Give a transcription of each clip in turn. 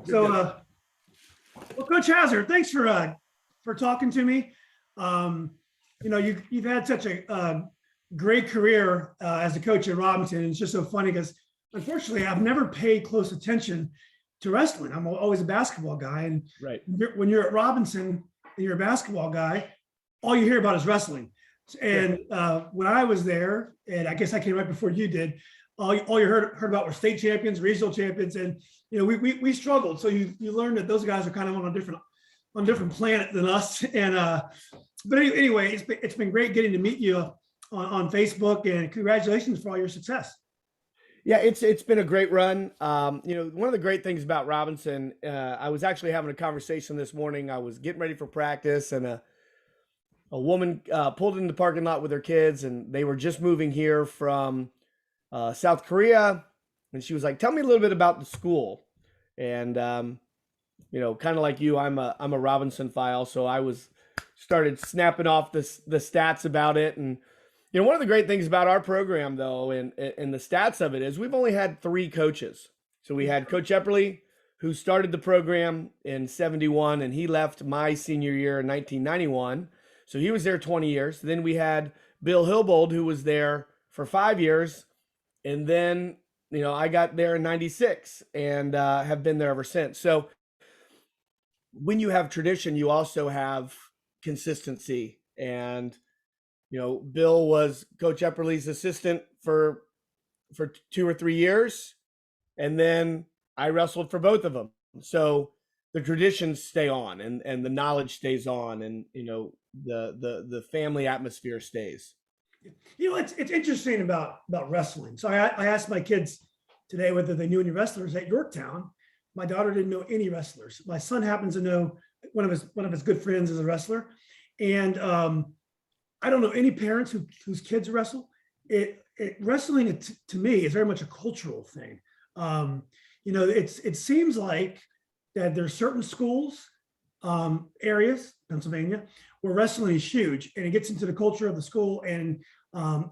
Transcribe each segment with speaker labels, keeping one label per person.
Speaker 1: So, well, Coach Hazard, thanks for talking to me. You've had such a great career as a coach at Robinson. And it's just so funny because, unfortunately, I've never paid close attention to wrestling. I'm always a basketball guy, and
Speaker 2: Right.
Speaker 1: when you're at Robinson and you're a basketball guy, all you hear about is wrestling. And when I was there, and I guess I came right before you did, all you heard about were state champions, regional champions, and we struggled. So you learned that those guys are kind of on a different planet than us. And but anyway, it's been great getting to meet you on Facebook, and congratulations for all your success.
Speaker 2: Yeah, it's been a great run. One of the great things about Robinson, I was actually having a conversation this morning. I was getting ready for practice, and a woman pulled in the parking lot with her kids, and they were just moving here from South Korea. And she was like, "Tell me a little bit about the school." And kind of like you, I'm a Robinson file, so I started snapping off the stats about it. And one of the great things about our program, though, and the stats of it, is we've only had 3 coaches. So we had Coach Epperly, who started the program in '71, and he left my senior year in 1991. So he was there 20 years. Then we had Bill Hilbold, who was there for 5 years. And then, I got there in '96 and have been there ever since. So when you have tradition, you also have consistency. And, Bill was Coach Epperly's assistant for 2 or 3 years. And then I wrestled for both of them. So the traditions stay on, and the knowledge stays on, and, the family atmosphere stays.
Speaker 1: It's interesting about wrestling. So I asked my kids today whether they knew any wrestlers at Yorktown. My daughter didn't know any wrestlers. My son happens to know one of his good friends is a wrestler, and I don't know any parents whose kids wrestle. Wrestling to me is very much a cultural thing. It seems like that there's certain schools, areas, Pennsylvania, where wrestling is huge, and it gets into the culture of the school, and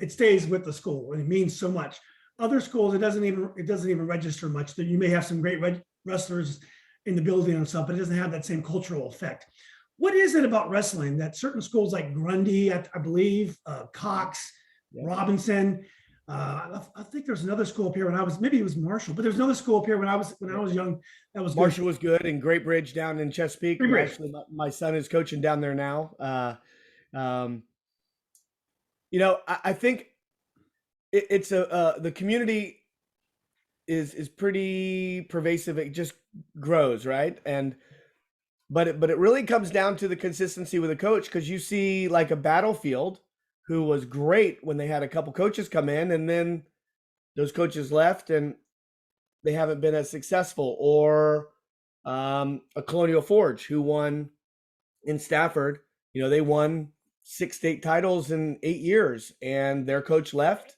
Speaker 1: it stays with the school, and it means so much. Other schools, it doesn't even register much. That you may have some great wrestlers in the building and stuff, but it doesn't have that same cultural effect. What is it about wrestling that certain schools like Grundy, I believe, Cox, Robinson, I think there's another school up here when I was, maybe it was Marshall, but there's another school up here when I was young. That was
Speaker 2: Marshall was good, and Great Bridge down in Chesapeake. Actually, my son is coaching down there now. I think it's the community is pretty pervasive. It just grows, right? But it really comes down to the consistency with a coach, because you see like a Battlefield, who was great when they had a couple coaches come in, and then those coaches left and they haven't been as successful. Or a Colonial Forge, who won in Stafford. They won 6 state titles in 8 years, and their coach left,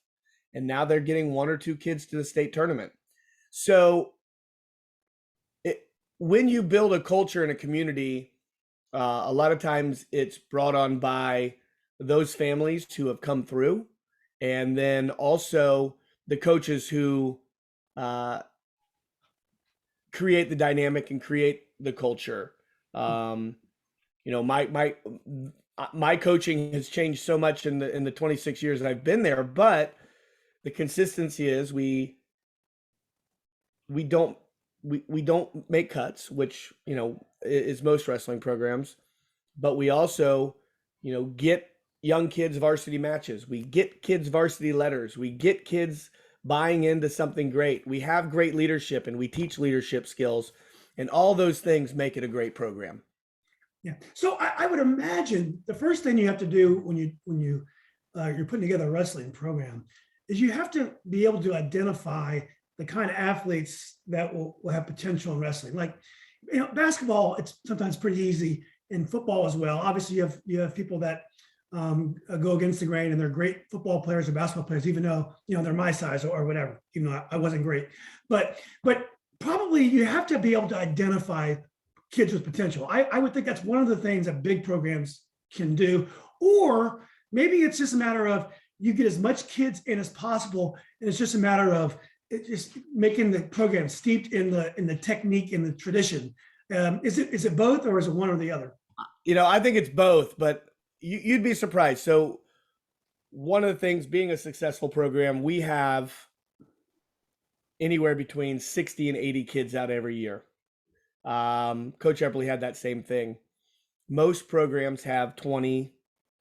Speaker 2: and now they're getting 1 or 2 kids to the state tournament. So when you build a culture in a community, a lot of times it's brought on by those families who have come through, and then also the coaches who create the dynamic and create the culture. My coaching has changed so much in the 26 years that I've been there, but the consistency is we don't make cuts, which is most wrestling programs, but we also get young kids varsity matches. We get kids varsity letters. We get kids buying into something great. We have great leadership, and we teach leadership skills, and all those things make it a great program.
Speaker 1: Yeah. So I would imagine the first thing you have to do when you're putting together a wrestling program is you have to be able to identify the kind of athletes that will have potential in wrestling. Like, basketball, it's sometimes pretty easy, in football as well. Obviously, you have people that go against the grain, and they're great football players or basketball players, even though they're my size or whatever. Even though I wasn't great, but probably you have to be able to identify kids with potential. I would think that's one of the things that big programs can do. Or maybe it's just a matter of you get as much kids in as possible, and it's just a matter of it just making the program steeped in the technique and the tradition. Is it both, or is it one or the other?
Speaker 2: I think it's both, but you'd be surprised. So one of the things, being a successful program, we have anywhere between 60 and 80 kids out every year. Coach Epperly had that same thing. Most programs have 20,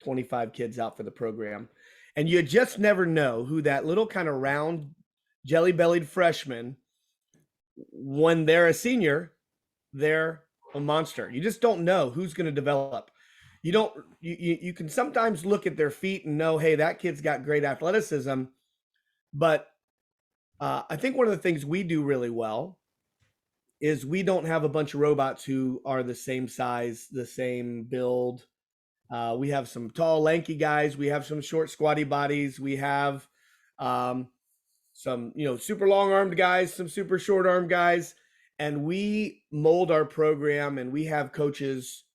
Speaker 2: 25 kids out for the program. And you just never know who that little kind of round, jelly-bellied freshman, when they're a senior, they're a monster. You just don't know who's going to develop. You can sometimes look at their feet and know, hey, that kid's got great athleticism. But I think one of the things we do really well is we don't have a bunch of robots who are the same size, the same build. We have some tall, lanky guys. We have some short, squatty bodies. We have some, super long-armed guys, some super short-armed guys. And we mold our program, and we have coaches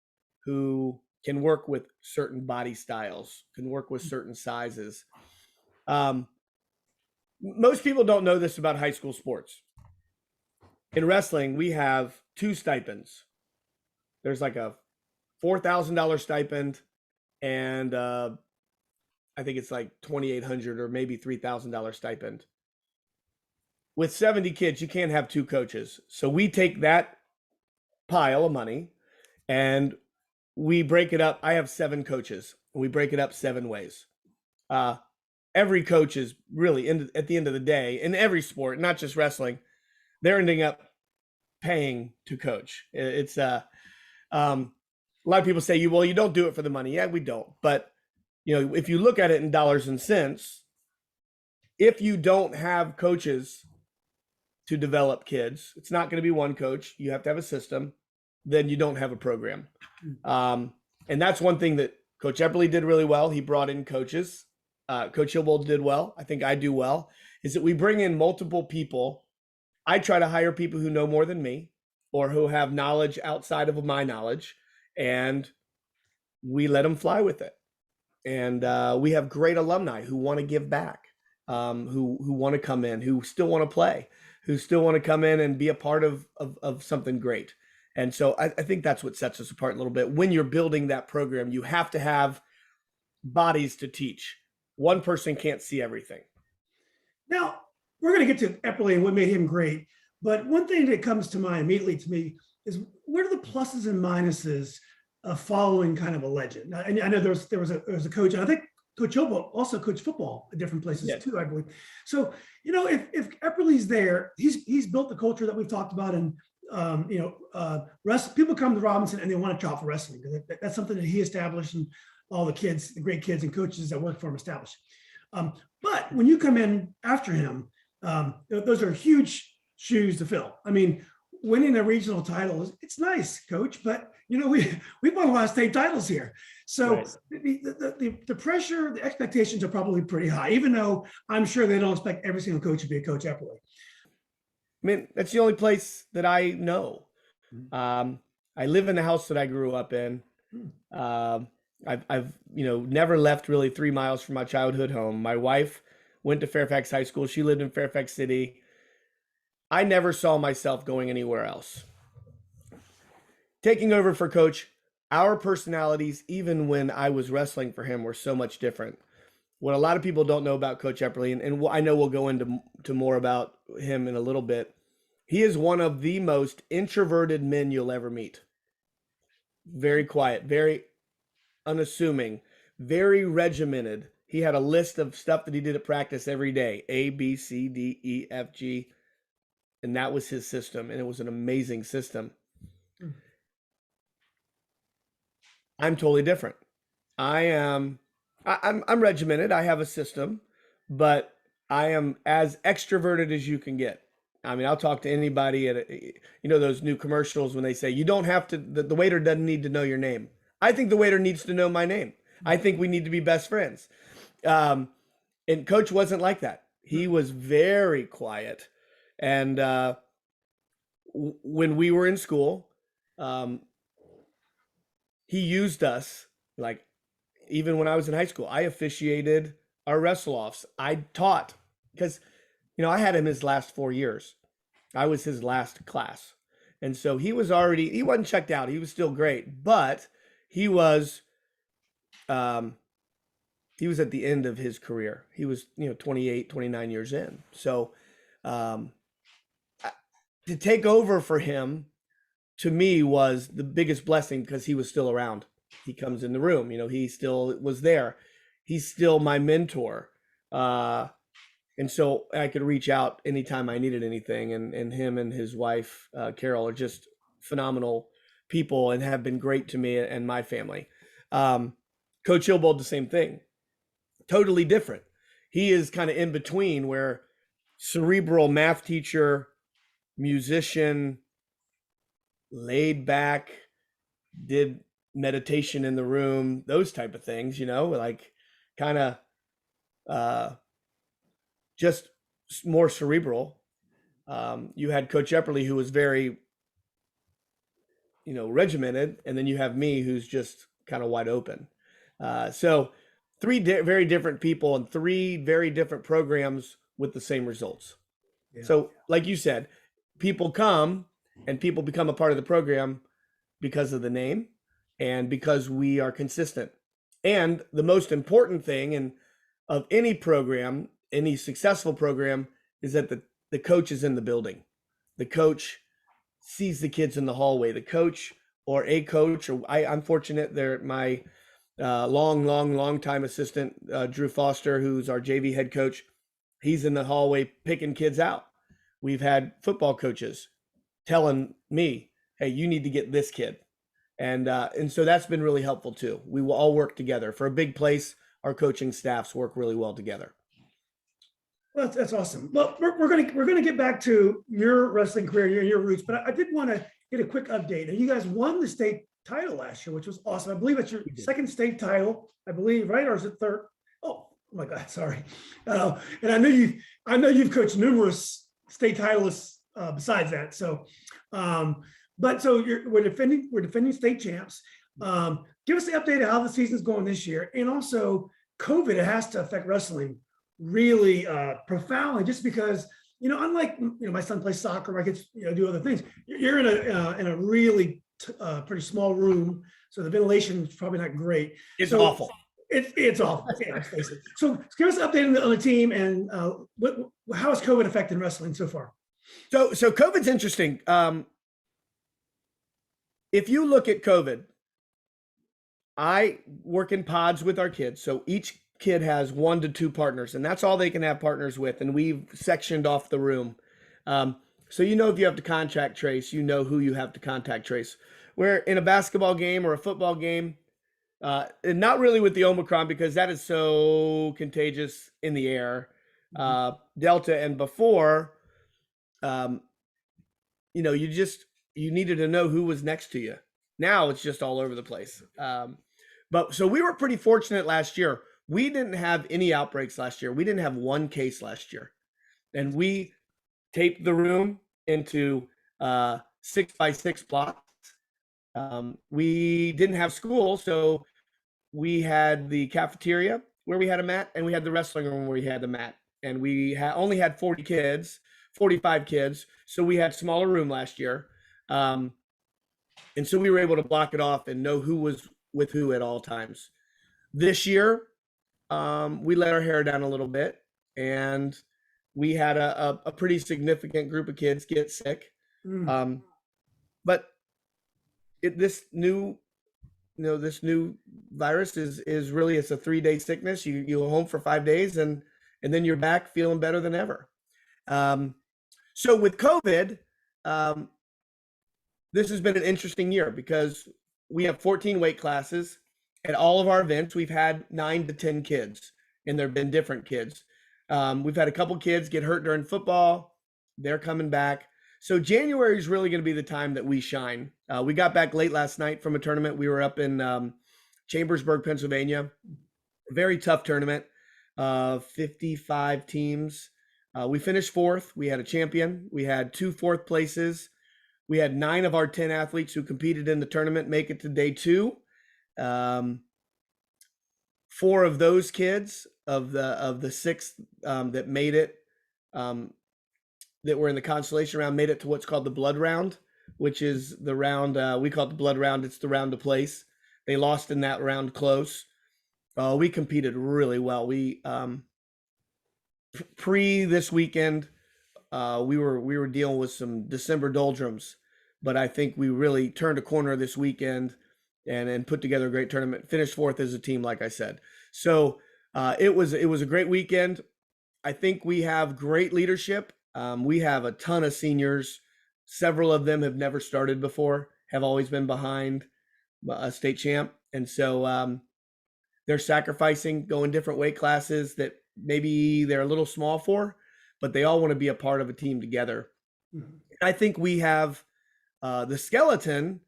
Speaker 2: who can work with certain body styles, can work with certain sizes. Most people don't know this about high school sports. In wrestling, we have 2 stipends. There's like a $4,000 stipend, and I think it's like $2,800 or maybe $3,000 stipend. With 70 kids, you can't have 2 coaches. So we take that pile of money and we break it up. I have 7 coaches. We break it up 7 ways. Every coach is really, at the end of the day, in every sport, not just wrestling, they're ending up paying to coach. It's a lot of people say, you don't do it for the money. Yeah, we don't. But if you look at it in dollars and cents, if you don't have coaches to develop kids, it's not going to be one coach. You have to have a system. Then you don't have a program. And that's one thing that Coach Epperly did really well. He brought in coaches. Coach Hillbold did well. I think I do well. Is that we bring in multiple people. I try to hire people who know more than me or who have knowledge outside of my knowledge, and we let them fly with it. And we have great alumni who want to give back, who want to come in, who still want to play, who still want to come in and be a part of something great. And so I think that's what sets us apart a little bit. When you're building that program, you have to have bodies to teach. One person can't see everything.
Speaker 1: Now, we're going to get to Epperly and what made him great. But one thing that comes to mind immediately to me is, what are the pluses and minuses of following kind of a legend? I know there was a coach, and I think Coach Hillbold also coached football at different places too, I believe. So, if Epperly's there, he's built the culture that we've talked about, and people come to Robinson and they want to try out for wrestling. That's something that he established, and all the great kids and coaches that work for him established. But when you come in after him, those are huge shoes to fill. I mean, winning a regional title it's nice, Coach, but we won a lot of state titles here. So right. The pressure, the expectations are probably pretty high, even though I'm sure they don't expect every single coach to be a Coach Epperly.
Speaker 2: I mean, that's the only place that I know. I live in the house that I grew up in. I've never left really 3 miles from my childhood home. My wife went to Fairfax High School. She lived in Fairfax City. I never saw myself going anywhere else. Taking over for Coach, our personalities, even when I was wrestling for him, were so much different. What a lot of people don't know about Coach Epperly, and I know we'll go into more about him in a little bit, he is one of the most introverted men you'll ever meet. Very quiet, very unassuming, very regimented. He had a list of stuff that he did at practice every day, A, B, C, D, E, F, G, and that was his system, and it was an amazing system. I'm totally different. I'm regimented. I have a system, but I am as extroverted as you can get. I mean, I'll talk to anybody at those new commercials when they say you don't have to, the waiter doesn't need to know your name. I think the waiter needs to know my name. I think we need to be best friends. And Coach wasn't like that. He was very quiet. And when we were in school, he used us, like, even when I was in high school, I officiated our wrestle-offs. I taught, because, I had him his last 4 years. I was his last class. And so he wasn't checked out. He was still great, but he was at the end of his career. He was, 28, 29 years in. So um, to take over for him, to me, was the biggest blessing because he was still around. He comes in the room, he still was there. He's still my mentor. And so I could reach out anytime I needed anything. And him and his wife, Carol, are just phenomenal people and have been great to me and my family. Coach Hillbold, the same thing. Totally different. He is kind of in between, where cerebral math teacher, musician, laid back, did meditation in the room, those type of things, like kind of just more cerebral. You had Coach Epperly, who was very, regimented, and then you have me, who's just kind of wide open. So three very different people and three very different programs with the same results. Yeah. So like you said, people come and people become a part of the program because of the name and because we are consistent. And the most important thing of any program, any successful program, is that the coach is in the building. The coach sees the kids in the hallway. The coach or a coach, or I'm fortunate, they're my long time assistant, Drew Foster, who's our JV head coach. He's in the hallway picking kids out. We've had football coaches telling me, hey, you need to get this kid. And so that's been really helpful too. We will all work together. For a big place, our coaching staffs work really well together.
Speaker 1: Well, that's awesome. Well, we're gonna get back to your wrestling career, your roots, but I did want to get a quick update. And you guys won the state title last year, which was awesome. I believe it's your second state title, I believe, right? Or is it third? Oh my God, sorry. And I know you've coached numerous state titleists besides that. So, but so we're defending state champs. Give us the update of how the season's going this year, and also COVID. It has to affect wrestling really profoundly, just because unlike my son plays soccer, my kids do other things. You're in a really pretty small room, so the ventilation is probably not great.
Speaker 2: It's awful.
Speaker 1: It's awful. Yeah, let's face it. So give us an update on the team and how has COVID affected wrestling so far?
Speaker 2: So COVID's interesting. If you look at COVID, I work in pods with our kids. So each kid has 1 to 2 partners, and that's all they can have partners with. And we've sectioned off the room. So if you have to contact trace, who you have to contact trace. Where in a basketball game or a football game, and not really with the Omicron, because that is so contagious in the air, Delta and before, you needed to know who was next to you. Now it's just all over the place. But so we were pretty fortunate last year. We didn't have any outbreaks last year. We didn't have 1 case last year. And we taped the room into 6x6 blocks. We didn't have school, so we had the cafeteria where we had a mat, and we had the wrestling room where we had the mat. And we only had 45 kids, so we had smaller room last year. And so we were able to block it off and know who was with who at all times. This year, we let our hair down a little bit, and we had a pretty significant group of kids get sick. But this new virus is really, it's a 3-day sickness. You go home for 5 days and then you're back feeling better than ever. So with COVID, this has been an interesting year because we have 14 weight classes. At all of our events, we've had 9 to 10 kids, and there have been different kids. We've had a couple kids get hurt during football. They're coming back. So January is really going to be the time that we shine. We got back late last night from a tournament. We were up in Chambersburg, Pennsylvania. A very tough tournament, 55 teams. We finished 4th. We had a champion. We had 2 4th places. We had 9 of our 10 athletes who competed in the tournament make it to day 2. 4 of those kids of the 6 that made it um, that were in the consolation round made it to what's called the blood round, which is the round, we call it the blood round. It's the round to place. They lost in that round close. We competed really well. We pre this weekend, we were dealing with some December doldrums, but I think we really turned a corner this weekend and put together a great tournament. Finished fourth as a team, like I said. So it was a great weekend. I think we have great leadership. We have a ton of seniors. Several of them have never started before, have always been behind a state champ, and so they're sacrificing, going different weight classes that maybe they're a little small for, but they all want to be a part of a team together. Mm-hmm. I think we have the skeleton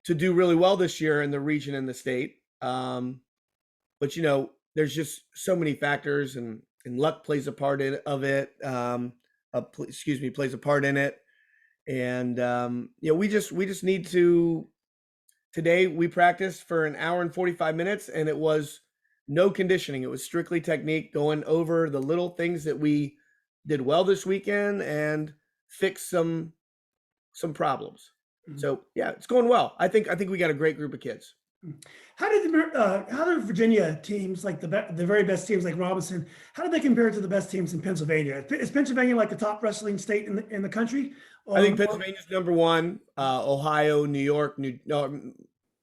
Speaker 2: to do really well this year in the region and the state. But, you know, there's just so many factors, and luck plays a part plays a part in it. And, you know, we just need to, today we practiced for an hour and 45 minutes, and it was no conditioning. It was strictly technique, going over the little things that we did well this weekend and fix some problems. Mm-hmm. So yeah, it's going well. I think we got a great group of kids.
Speaker 1: How did the Virginia teams, like the very best teams like Robinson, how did they compare to the best teams in Pennsylvania? Is Pennsylvania like the top wrestling state in the country?
Speaker 2: I think Pennsylvania's number one. Ohio, New York,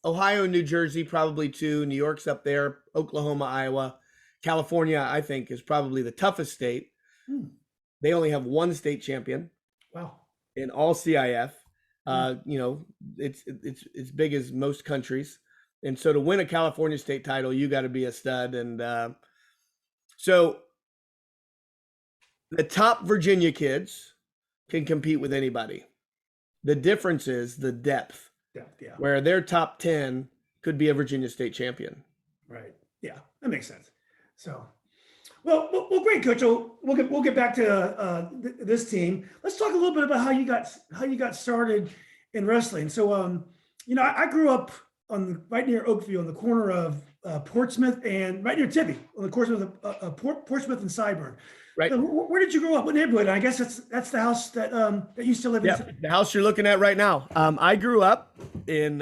Speaker 2: Ohio, New Jersey, probably two. New York's up there. Oklahoma, Iowa, California, I think, is probably the toughest state. They only have one state champion.
Speaker 1: Wow. In
Speaker 2: all CIF. You know, it's big as most countries. And so to win a California state title, you got to be a stud. And so the top Virginia kids can compete with anybody. The difference is the depth. Yeah. Where their top 10 could be a Virginia state champion. Right.
Speaker 1: Yeah, that makes sense. So, well, great, Coach. We'll get back to this team. Let's talk a little bit about how you got started in wrestling. So, you know, I grew up right near Oakview, on the corner of Portsmouth and right near Tibby, on the corner of Portsmouth and Cyburn. Right. So where did you grow up? What neighborhood? I guess that's the house that you still live in.
Speaker 2: Yeah, the house you're looking at right now. I grew up in.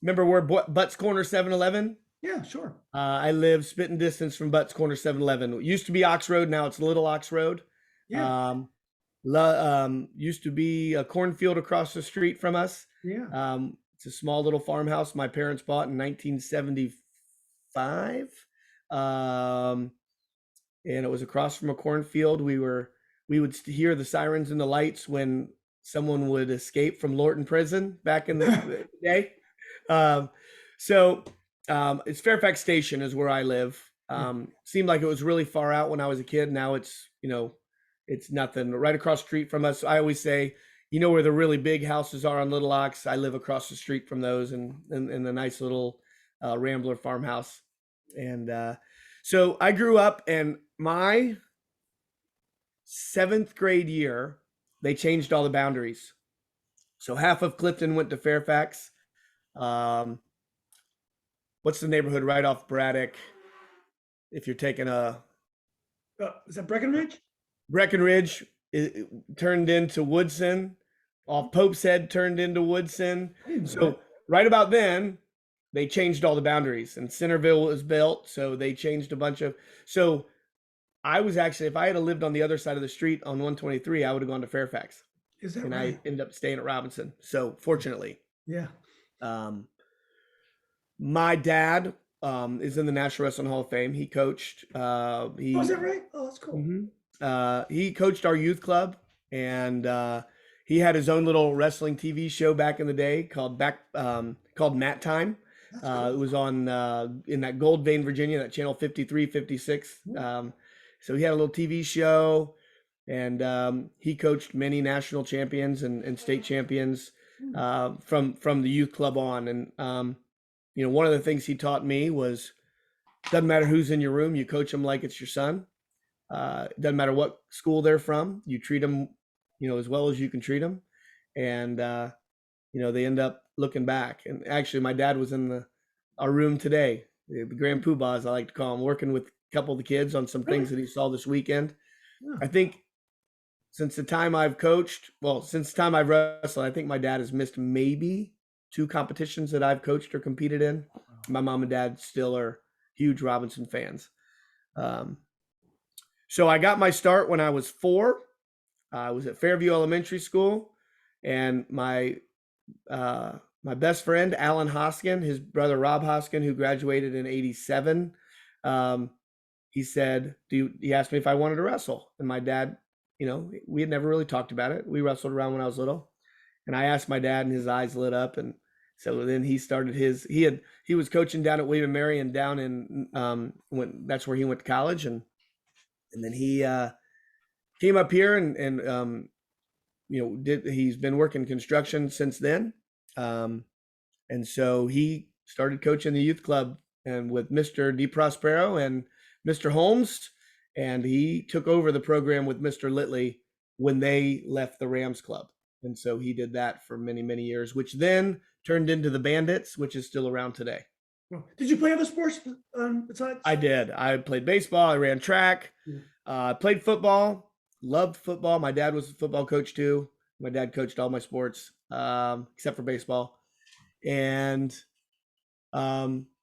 Speaker 2: Remember where Butts Corner 7-Eleven?
Speaker 1: Yeah, sure.
Speaker 2: I live spitting distance from Butts Corner 7-Eleven. It used to be Ox Road. Now it's Little Ox Road. Yeah. Used to be a cornfield across the street from us.
Speaker 1: Yeah.
Speaker 2: It's a small little farmhouse my parents bought in 1975. And it was across from a cornfield. We would hear the sirens and the lights when someone would escape from Lorton Prison back in the day. So it's Fairfax Station is where I live. Seemed like it was really far out when I was a kid. Now it's, you know, it's nothing. Right across the street from us. I always say, you know where the really big houses are on Little Ox? I live across the street from those in the nice little Rambler farmhouse. And so I grew up, and my 7th grade year, they changed all the boundaries. So half of Clifton went to Fairfax. What's the neighborhood right off Braddock? If you're taking
Speaker 1: is that Breckenridge?
Speaker 2: Breckenridge it turned into Woodson. Off Pope's Head turned into Woodson. So right about then, they changed all the boundaries, and Centerville was built. So they changed a bunch of. So I was actually, if I had lived on the other side of the street on 123, I would have gone to Fairfax.
Speaker 1: Is that
Speaker 2: and
Speaker 1: right?
Speaker 2: I ended up staying at Robinson. So fortunately,
Speaker 1: yeah.
Speaker 2: My dad is in the National Wrestling Hall of Fame. He coached.
Speaker 1: Is that right? Oh, that's cool.
Speaker 2: Mm-hmm. He coached our youth club, and he had his own little wrestling TV show back in the day called Mat Time. Cool. It was on in that Gold Vein, Virginia, that channel 53, 56. So he had a little TV show, and he coached many national champions and state champions from the youth club on. And you know, one of the things he taught me was, doesn't matter who's in your room, you coach them like it's your son. Doesn't matter what school they're from, you treat them, you know, as well as you can treat them. And you know, they end up looking back. And actually, my dad was in our room today, the Grand Poobah, as I like to call him, working with a couple of the kids on some things that he saw this weekend. Yeah. I think since the time I've coached, well, since the time I've wrestled, I think my dad has missed maybe 2 competitions that I've coached or competed in. My mom and dad still are huge Robinson fans. So I got my start when I was 4. I was at Fairview Elementary School, and my best friend, Alan Hoskin, his brother Rob Hoskin, who graduated in '87, he said, he asked me if I wanted to wrestle. And my dad, we had never really talked about it. We wrestled around when I was little. And I asked my dad, and his eyes lit up. And so then he started he was coaching down at William & Mary and down in, that's where he went to college. And then he came up here and he's been working construction since then. And so he started coaching the youth club and with Mr. DeProspero and Mr. Holmes, and he took over the program with Mr. Litley when they left the Rams club. And so he did that for many, many years, which then turned into the Bandits, which is still around today.
Speaker 1: Did you play other sports besides?
Speaker 2: I did. I played baseball. I ran track. Played football. Loved football. My dad was a football coach too. My dad coached all my sports except for baseball. And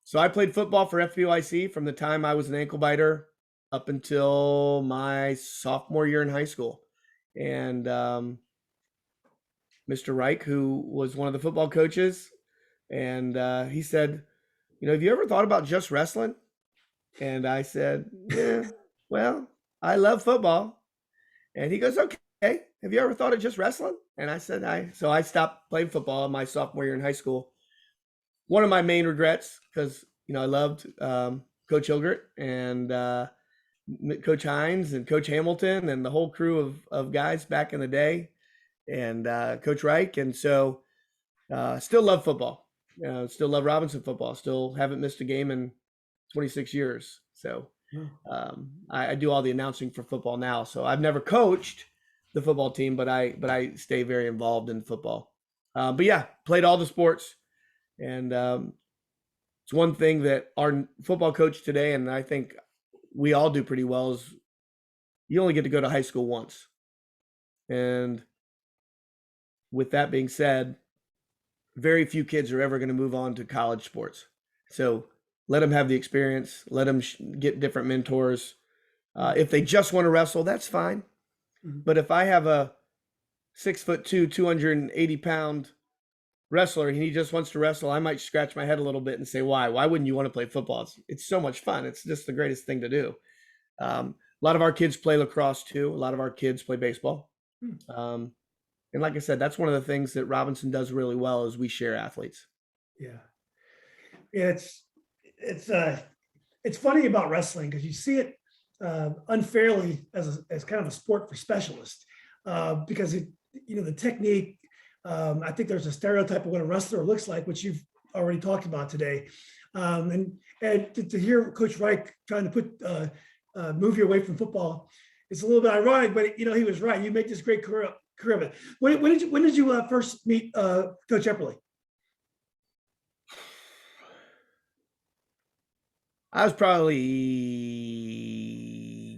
Speaker 2: so I played football for FBYC from the time I was an ankle biter up until my sophomore year in high school. And Mr. Reich, who was one of the football coaches, and he said, have you ever thought about just wrestling? And I said, yeah, well, I love football. And he goes, okay, have you ever thought of just wrestling? And I said, so I stopped playing football in my sophomore year in high school. One of my main regrets, because, I loved Coach Hilgert and Coach Hines and Coach Hamilton and the whole crew of guys back in the day, and Coach Reich. And so still love football. Still love Robinson football. Still haven't missed a game in 26 years. So I do all the announcing for football now. So I've never coached the football team, but I stay very involved in football. But yeah, played all the sports. And it's one thing that our football coach today, and I think we all do pretty well, is you only get to go to high school once. And with that being said, very few kids are ever going to move on to college sports. So let them have the experience. Let them get different mentors. If they just want to wrestle, that's fine. Mm-hmm. But if I have a 6'2", 280-pound wrestler and he just wants to wrestle, I might scratch my head a little bit and say, why wouldn't you want to play football? It's so much fun. It's just the greatest thing to do. A lot of our kids play lacrosse too. A lot of our kids play baseball. And like I said, that's one of the things that Robinson does really well is we share athletes.
Speaker 1: Yeah, it's funny about wrestling because you see it unfairly as kind of a sport for specialists because the technique. I think there's a stereotype of what a wrestler looks like, which you've already talked about today. And to hear Coach Reich trying to move you away from football, it's a little bit ironic, but he was right. You make this great career of it. When did you first meet Coach Epperly?
Speaker 2: I was probably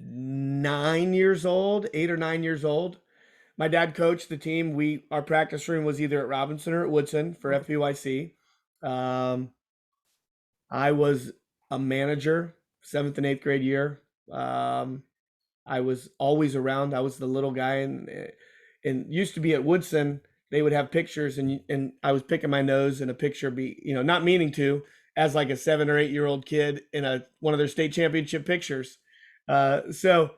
Speaker 2: 9 years old, 8 or 9 years old. My dad coached the team. Our practice room was either at Robinson or at Woodson for FBYC. I was a manager 7th and 8th grade year. I was always around. I was the little guy, and used to be at Woodson. They would have pictures, and I was picking my nose in a picture, not meaning to, as like a 7 or 8 year old kid in one of their state championship pictures. So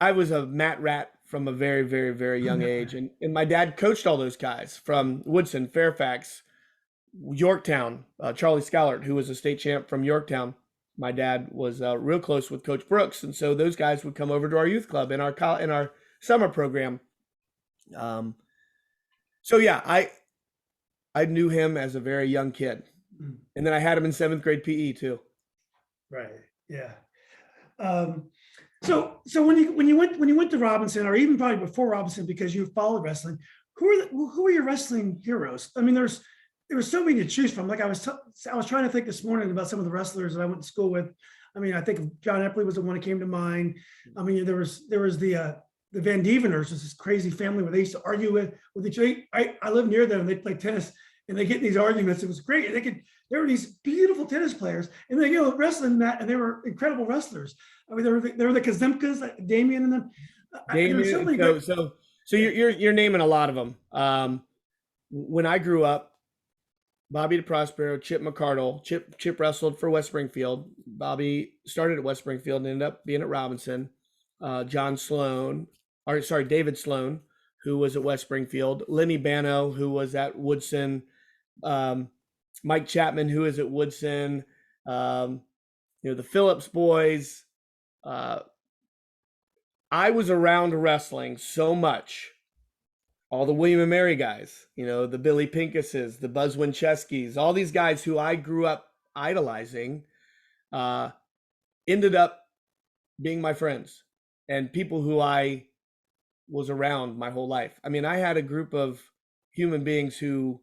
Speaker 2: I was a mat rat from a very, very, very young age. And my dad coached all those guys from Woodson, Fairfax, Yorktown, Charlie Scallard, who was a state champ from Yorktown. My dad was real close with Coach Brooks. And so those guys would come over to our youth club in our summer program. So yeah, I knew him as a very young kid. And then I had him in 7th grade PE too.
Speaker 1: Right. Yeah. So when you went to Robinson, or even probably before Robinson, because you followed wrestling, who are your wrestling heroes? I mean, there were so many to choose from. Like I was trying to think this morning about some of the wrestlers that I went to school with. I mean, I think John Epperly was the one that came to mind. I mean, there was the the Van Dieveners was this crazy family where they used to argue with each other. I live near them and they play tennis and they get in these arguments. It was great. And there were these beautiful tennis players and they, wrestling that, and they were incredible wrestlers. I mean, they were the Kazemkas, like Damien and them.
Speaker 2: Damien, so you're naming a lot of them. When I grew up, Bobby DeProspero, Chip McCardle, Chip wrestled for West Springfield. Bobby started at West Springfield and ended up being at Robinson. David Sloan, who was at West Springfield. Lenny Bano, who was at Woodson. Mike Chapman, who is at Woodson. The Phillips boys. I was around wrestling so much. All the William and Mary guys, the Billy Pinkuses, the Buzz Wincheskis, all these guys who I grew up idolizing, ended up being my friends and people who I was around my whole life. I mean, I had a group of human beings who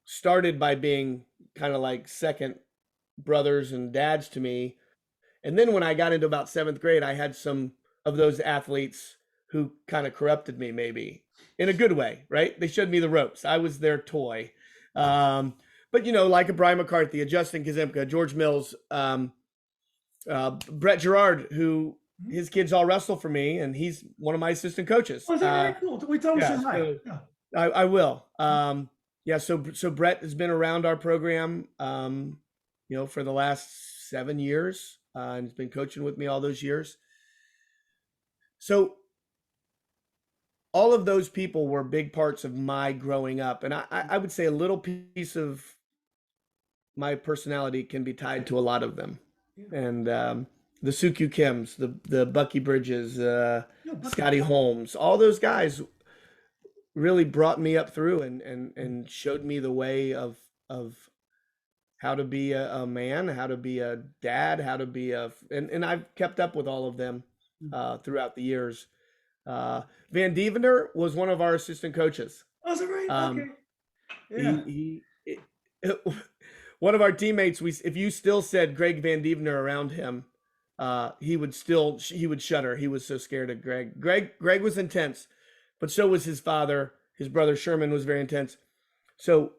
Speaker 2: started by being kind of like second brothers and dads to me. And then when I got into about 7th grade, I had some of those athletes who kind of corrupted me, maybe in a good way, right? They showed me the ropes. I was their toy. But like a Brian McCarthy, a Justin Kazemka, George Mills, Brett Gerard, who his kids all wrestle for me, and he's one of my assistant coaches.
Speaker 1: Oh, is that very cool? We tell him to say hi.
Speaker 2: I will. So Brett has been around our program, for the last 7 years, and has been coaching with me all those years. So all of those people were big parts of my growing up. And I would say a little piece of my personality can be tied to a lot of them. Yeah. And the Sukyu Kims, the Bucky Bridges, Scotty Holmes, all those guys really brought me up through and showed me the way of how to be a man, how to be a dad, how to be and I've kept up with all of them throughout the years. Van Dievener was one of our assistant coaches.
Speaker 1: Oh, is that right? Okay.
Speaker 2: Yeah. One of our teammates, if you still said Greg Van Dievener around him, he would shudder. He was so scared of Greg. Greg was intense, but so was his father. His brother Sherman was very intense. So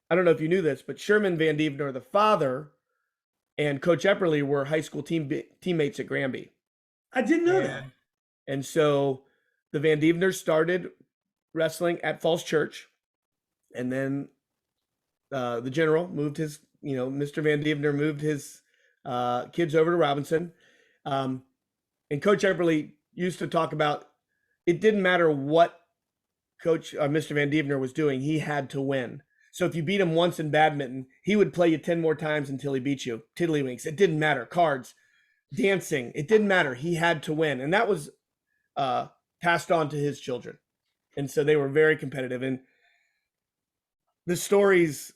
Speaker 2: I don't know if you knew this, but Sherman Van Dievener, the father, and Coach Epperly were high school teammates at Granby.
Speaker 1: I didn't know that.
Speaker 2: And so the Van Dieveners started wrestling at Falls Church, and then the general moved his, Mr. Van Dievener moved his kids over to Robinson. And Coach Epperly used to talk about it didn't matter what Mr. Van Dievener was doing, he had to win. So if you beat him once in badminton, he would play you 10 more times until he beat you. Tiddlywinks. It didn't matter. Cards, dancing. It didn't matter. He had to win. And that was passed on to his children. And so they were very competitive. And the stories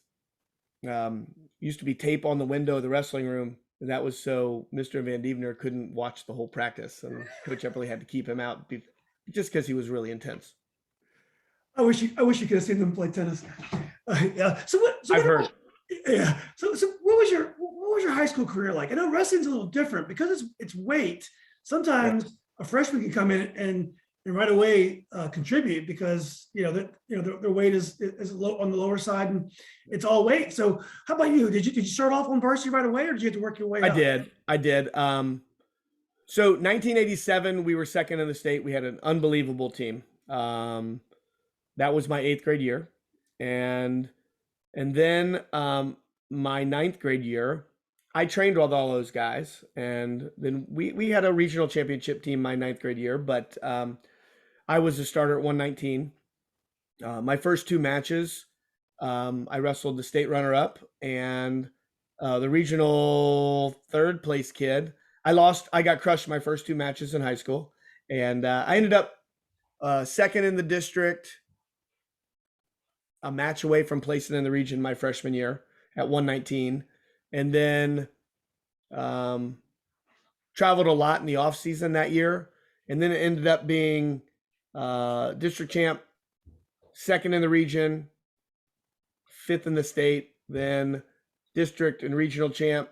Speaker 2: used to be tape on the window of the wrestling room. And that was so Mr. Van Dievener couldn't watch the whole practice. And Coach Epperly had to keep him out just because he was really intense.
Speaker 1: I wish you could have seen them play tennis. Yeah.
Speaker 2: I've heard.
Speaker 1: Yeah. So what was your high school career like? I know wrestling's a little different because it's weight. Sometimes a freshman can come in and right away contribute because their weight is low on the lower side and it's all weight. So how about you? Did you start off on varsity right away, or did you have to work your way up?
Speaker 2: I did. So 1987, we were second in the state. We had an unbelievable team. That was my 8th grade year. And then my 9th grade year, I trained with all those guys. And then we had a regional championship team my 9th grade year, but I was a starter at 119. My first 2 matches, I wrestled the state runner-up and the regional 3rd place kid. I got crushed my first 2 matches in high school. And I ended up second in the district, a match away from placing in the region my freshman year at 119. And then traveled a lot in the off season that year. And then it ended up being district champ, second in the region, 5th in the state, then district and regional champ,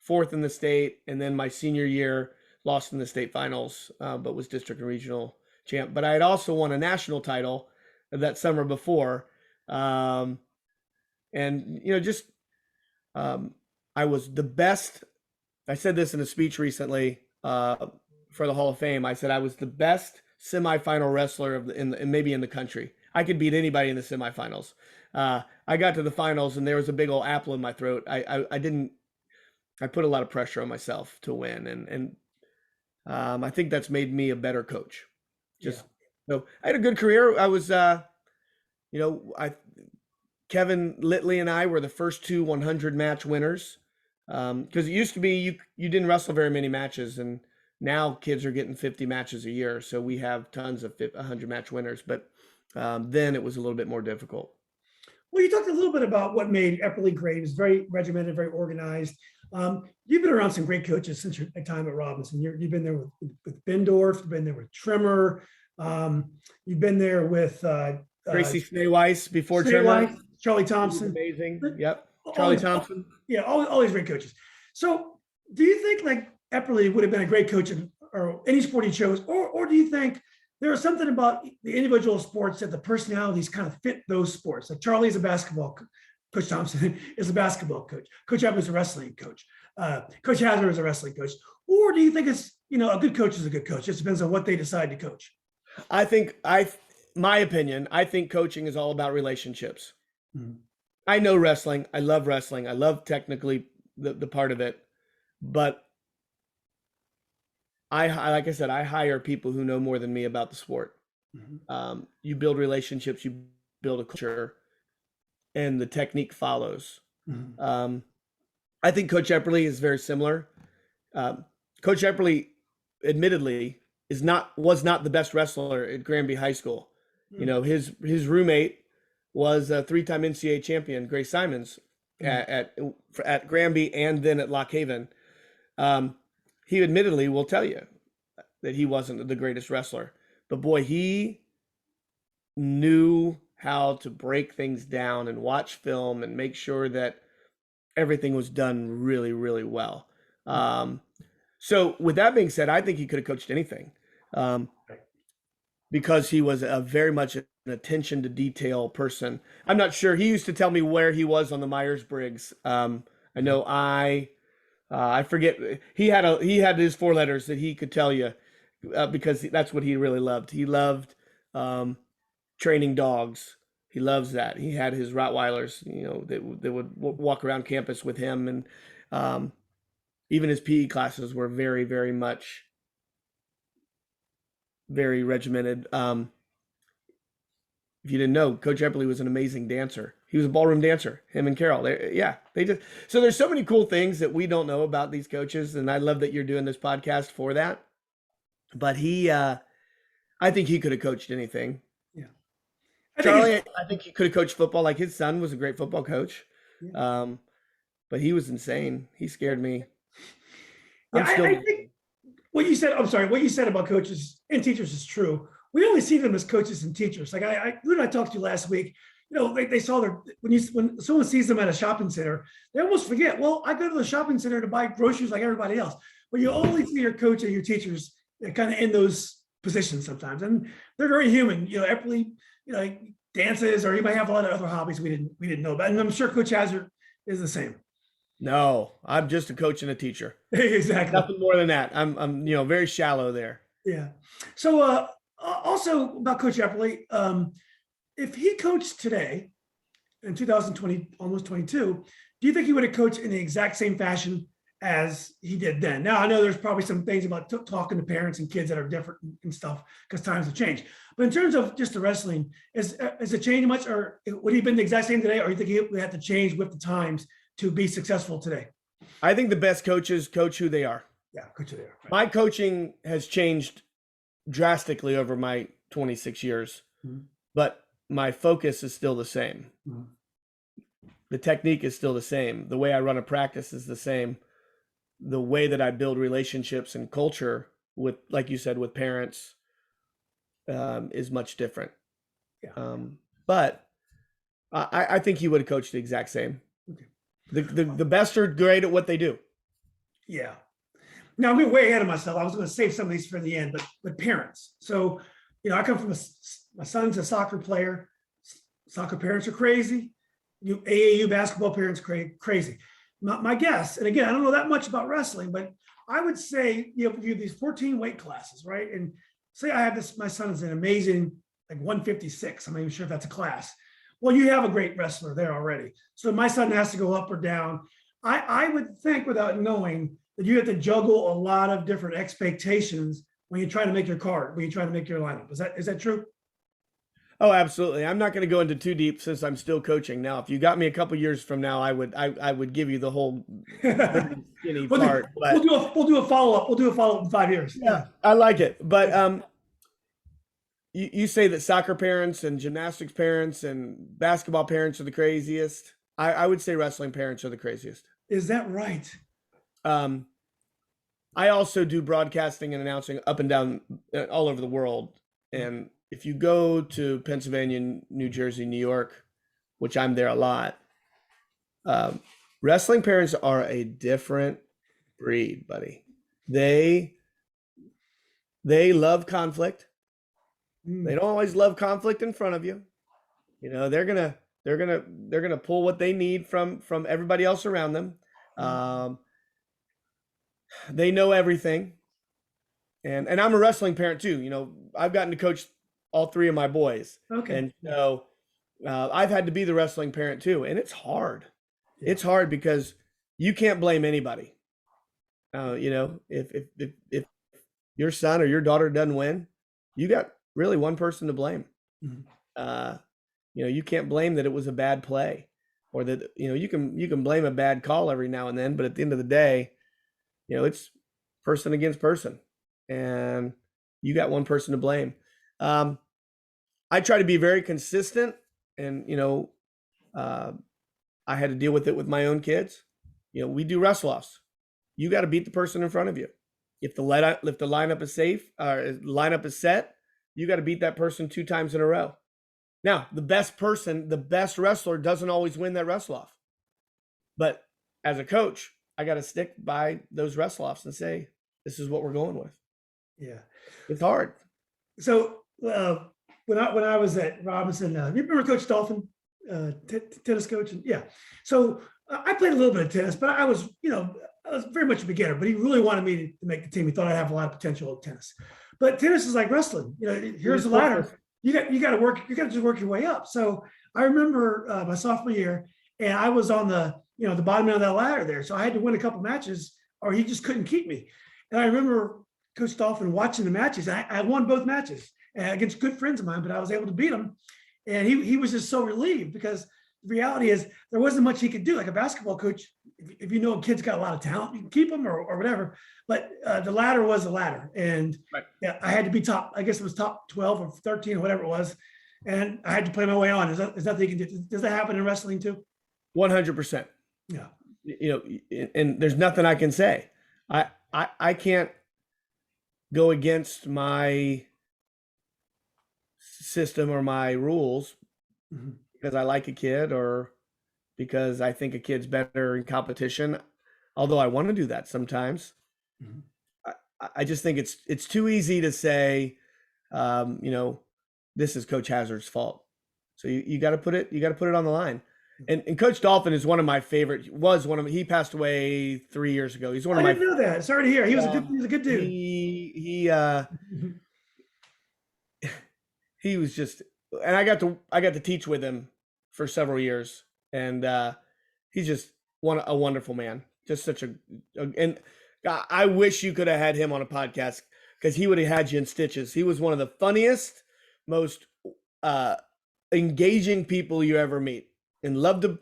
Speaker 2: 4th in the state. And then my senior year, lost in the state finals, but was district and regional champ. But I had also won a national title that summer before. And, just I was the best. I said this in a speech recently for the Hall of Fame. I said I was the best semifinal wrestler maybe in the country. I could beat anybody in the semifinals. I got to the finals and there was a big old apple in my throat. I put a lot of pressure on myself to win, and I think that's made me a better coach. So I had a good career. I was, Kevin Litley and I were the first two 100 match winners. Because it used to be you didn't wrestle very many matches, and now kids are getting 50 matches a year. So we have tons of 100 match winners, but then it was a little bit more difficult.
Speaker 1: Well, you talked a little bit about what made Epperly great. It was very regimented, very organized. You've been around some great coaches since your time at Robinson. You've been there with Bendorf, you've been there with Trimmer, you've been there with
Speaker 2: Gracie Snee-Weiss before Trimmer.
Speaker 1: Charlie Thompson.
Speaker 2: Amazing. Yep. Charlie Thompson.
Speaker 1: Yeah, all these great coaches. So do you think like Epperly would have been a great coach or any sport he chose, or do you think there was something about the individual sports that the personalities kind of fit those sports? Like Charlie's a basketball coach. Coach Thompson is a basketball coach. Coach Epperly is a wrestling coach. Coach Hazard is a wrestling coach. Or do you think it's, a good coach is a good coach? It just depends on what they decide to coach.
Speaker 2: My opinion, I think coaching is all about relationships.
Speaker 1: Mm-hmm.
Speaker 2: I know wrestling. I love wrestling. I love technically the part of it, but like I said, I hire people who know more than me about the sport. Mm-hmm. You build relationships, you build a culture, and the technique follows. Mm-hmm. I think Coach Epperly is very similar. Coach Epperly, admittedly, was not the best wrestler at Granby High School. Mm-hmm. His roommate was a 3-time NCAA champion, Grace Simons, mm-hmm. at Granby and then at Lock Haven. He admittedly will tell you that he wasn't the greatest wrestler, but boy, he knew how to break things down and watch film and make sure that everything was done really, really well. So with that being said, I think he could have coached anything. Because he was very much an attention to detail person. I'm not sure. He used to tell me where he was on the Myers-Briggs. I know I forget. He had his 4 letters that he could tell you because that's what he really loved. He loved training dogs. He loves that. He had his Rottweilers, that would walk around campus with him. And even his PE classes were very, very much very regimented. If you didn't know, Coach Epperly was an amazing dancer. He was a ballroom dancer, him and Carol. So there's so many cool things that we don't know about these coaches. And I love that you're doing this podcast for that. But I think he could have coached anything.
Speaker 1: Yeah.
Speaker 2: Charlie, I think he could have coached football. Like his son was a great football coach. Yeah. But he was insane. He scared me.
Speaker 1: Yeah, I think what you said about coaches and teachers is true. We only see them as coaches and teachers. Like who did I talk to last week? They saw when someone sees them at a shopping center, they almost forget, well, I go to the shopping center to buy groceries like everybody else. But you only see your coach and your teachers kind of in those positions sometimes. And they're very human. Epperly, dances, or he might have a lot of other hobbies we didn't know about. And I'm sure Coach Hazard is the same.
Speaker 2: No, I'm just a coach and a teacher.
Speaker 1: Exactly.
Speaker 2: Nothing more than that. I'm very shallow there.
Speaker 1: Yeah. So also about Coach Epperly, if he coached today in 2020, almost 22, do you think he would have coached in the exact same fashion as he did then? Now, I know there's probably some things about talking to parents and kids that are different and stuff because times have changed. But in terms of just the wrestling, is it changed much, or would he have been the exact same today, or you think he would have to change with the times to be successful today?
Speaker 2: I think the best coaches coach who they are.
Speaker 1: Yeah, coach who they are. Right.
Speaker 2: My coaching has changed drastically over my 26 years, mm-hmm. but my focus is still the same. Mm-hmm. The technique is still the same. The way I run a practice is the same. The way that I build relationships and culture with, like you said, with parents is much different. Yeah. But I think he would have coached the exact same. Okay. The best are great at what they do.
Speaker 1: Yeah. Now I'm going way ahead of myself. I was going to save some of these for the end, but parents. So, I come from my son's a soccer player. Soccer parents are crazy. AAU basketball parents crazy. My guess, and again, I don't know that much about wrestling, but I would say, you have these 14 weight classes, right? And say I have my son is an amazing, like 156. I'm not even sure if that's a class. Well, you have a great wrestler there already. So my son has to go up or down. I would think, without knowing, that you have to juggle a lot of different expectations when you try to make your card, when you try to make your lineup. Is that true?
Speaker 2: Oh, absolutely. I'm not going to go into too deep since I'm still coaching now. If you got me a couple years from now, I would give you the whole skinny part.
Speaker 1: We'll do a follow up. We'll do a follow up in 5 years.
Speaker 2: Yeah, I like it. But you say that soccer parents and gymnastics parents and basketball parents are the craziest. I would say wrestling parents are the craziest.
Speaker 1: Is that right?
Speaker 2: I also do broadcasting and announcing up and down all over the world. And if you go to Pennsylvania, New Jersey, New York, which I'm there a lot, wrestling parents are a different breed, buddy. They love conflict. They don't always love conflict in front of you. They're gonna pull what they need from everybody else around them. They know everything. And I'm a wrestling parent too. I've gotten to coach all three of my boys.
Speaker 1: Okay.
Speaker 2: And so I've had to be the wrestling parent too. And it's hard. Yeah. It's hard because you can't blame anybody. If your son or your daughter doesn't win, you got really one person to blame. Mm-hmm. You can't blame that it was a bad play, or that, you can blame a bad call every now and then, but at the end of the day, it's person against person. And you got one person to blame. I try to be very consistent, and I had to deal with it with my own kids. We do wrestle offs. You got to beat the person in front of you. If the lineup is safe, lineup is set, you got to beat that person 2 times in a row. Now, the best wrestler doesn't always win that wrestle off. But as a coach, I got to stick by those wrestle offs and say, this is what we're going with.
Speaker 1: Yeah.
Speaker 2: It's hard.
Speaker 1: So when I was at Robinson, you remember Coach Dolphin, tennis coach? Yeah. So I played a little bit of tennis, but I was very much a beginner, but he really wanted me to make the team. He thought I'd have a lot of potential at tennis. But tennis is like wrestling. Here's the ladder. You got to just work your way up. So I remember my sophomore year, and I was on the bottom end of that ladder there. So I had to win a couple matches, or he just couldn't keep me. And I remember Coach Dolphin watching the matches. I won both matches against good friends of mine, but I was able to beat him. And he was just so relieved, because the reality is there wasn't much he could do. Like a basketball coach, if a kid's got a lot of talent, you can keep them or whatever. But the ladder was the ladder. And right. Yeah, I had to be top, I guess it was top 12 or 13 or whatever it was. And I had to play my way on. Is that nothing you can do? Does that happen in wrestling too?
Speaker 2: 100%.
Speaker 1: Yeah.
Speaker 2: And there's nothing I can say. I can't go against my system or my rules because I like a kid, or because I think a kid's better in competition. Although I want to do that sometimes. I just think it's too easy to say, this is Coach Hazard's fault. So you got to put it on the line. And Coach Dolphin is one of my favorite. He passed away 3 years ago. He's one of my. I
Speaker 1: didn't know that. Sorry to hear. He was a good dude.
Speaker 2: He was just, and I got to teach with him for several years, and he's just a wonderful man. Just such and I wish you could have had him on a podcast, because he would have had you in stitches. He was one of the funniest, most engaging people you ever meet. And loved to.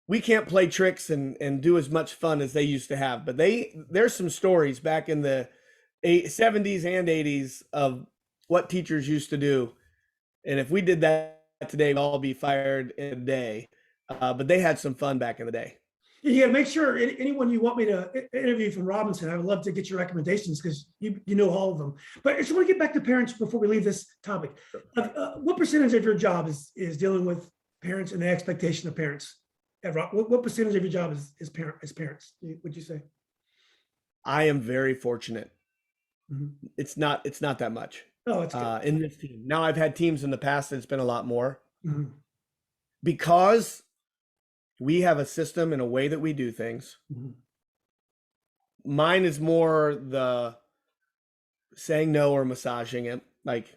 Speaker 2: We can't play tricks and do as much fun as they used to have, but there's some stories back in the 70s and 80s of what teachers used to do, and if we did that today, we'd all be fired in a day. But they had some fun back in the day.
Speaker 1: Yeah, make sure anyone you want me to interview from Robinson, I would love to get your recommendations, because you know all of them. But I just want to get back to parents before we leave this topic. What percentage of your job is dealing with parents and the expectation of parents? What percentage of your job is parents, would you say?
Speaker 2: I am very fortunate.
Speaker 1: Mhm.
Speaker 2: It's not that much
Speaker 1: Oh, it's good.
Speaker 2: in this team. Now I've had teams in the past that's been a lot more
Speaker 1: Mhm.
Speaker 2: because we have a system and a way that we do things.
Speaker 1: Mhm.
Speaker 2: Mine is more the saying no or massaging it. Like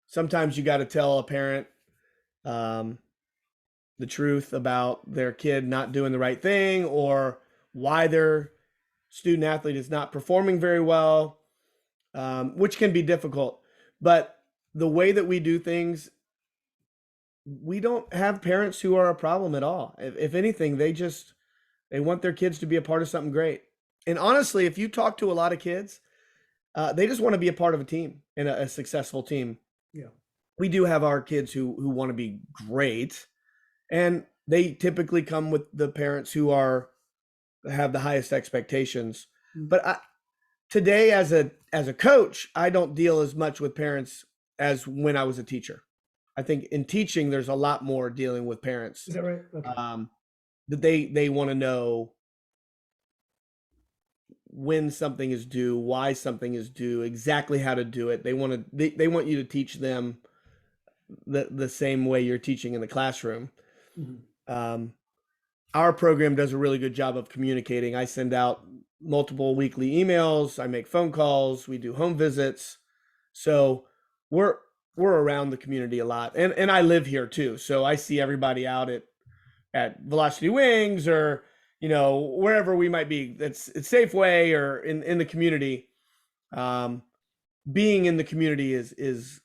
Speaker 2: sometimes you got to tell a parent um, the truth about their kid not doing the right thing or why their student athlete is not performing very well, which can be difficult. But the way that we do things, we don't have parents who are a problem at all. If anything, they want their kids to be a part of something great. And honestly, if you talk to a lot of kids, they just want to be a part of a team and a successful team.
Speaker 1: Yeah.
Speaker 2: We do have our kids who want to be great, and they typically come with the parents who have the highest expectations.
Speaker 1: Mhm.
Speaker 2: But today, as a coach, I don't deal as much with parents as when I was a teacher. I think in teaching, there's a lot more dealing with parents
Speaker 1: Is that right? Okay.
Speaker 2: that they want to know when something is due, why something is due, exactly how to do it. They want you to teach them the same way you're teaching in the classroom.
Speaker 1: Mhm.
Speaker 2: Um, our program does a really good job of communicating. I send out multiple weekly emails. I make phone calls. We do home visits. So we're around the community a lot, and I live here too. So I see everybody out at Velocity Wings or wherever we might be. It's Safeway or in the community. Um, Being in the community is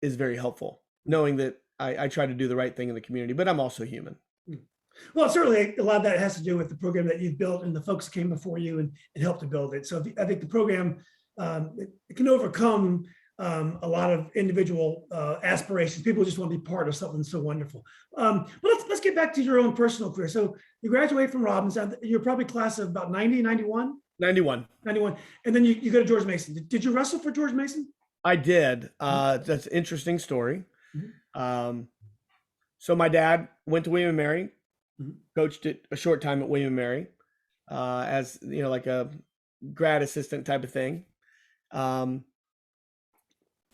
Speaker 2: very helpful. Knowing that I try to do the right thing in the community, but I'm also human.
Speaker 1: Well, certainly a lot of that has to do with the program that you've built and the folks that came before you and helped to build it. So I think the program it can overcome a lot of individual aspirations. People just want to be part of something so wonderful. But let's get back to your own personal career. So you graduate from Robinson. You're probably class of about 90, 91?
Speaker 2: 91.
Speaker 1: 91. And then you go to George Mason. Did you wrestle for George Mason?
Speaker 2: I did.
Speaker 1: Mhm.
Speaker 2: That's an interesting story.
Speaker 1: Mhm.
Speaker 2: Um, so my dad went to William and Mary,
Speaker 1: Mhm.
Speaker 2: coached it a short time at William and Mary, as like a grad assistant type of thing. Um,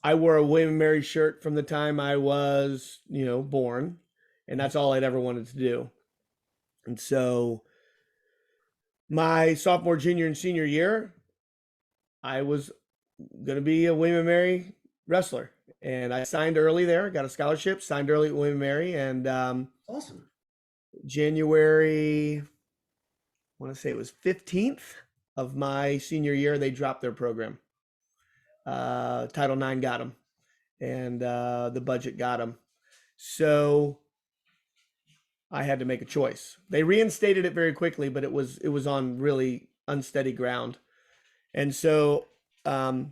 Speaker 2: I wore a William and Mary shirt from the time I was, born, and that's all I'd ever wanted to do. And so my sophomore, junior, and senior year, I was going to be a William and Mary wrestler. And I signed early there, got a scholarship, signed early at William and Mary. And
Speaker 1: Awesome.
Speaker 2: January, I want to say it was 15th of my senior year, they dropped their program. Title IX got them, and the budget got them. So I had to make a choice. They reinstated it very quickly, but it was on really unsteady ground. And so I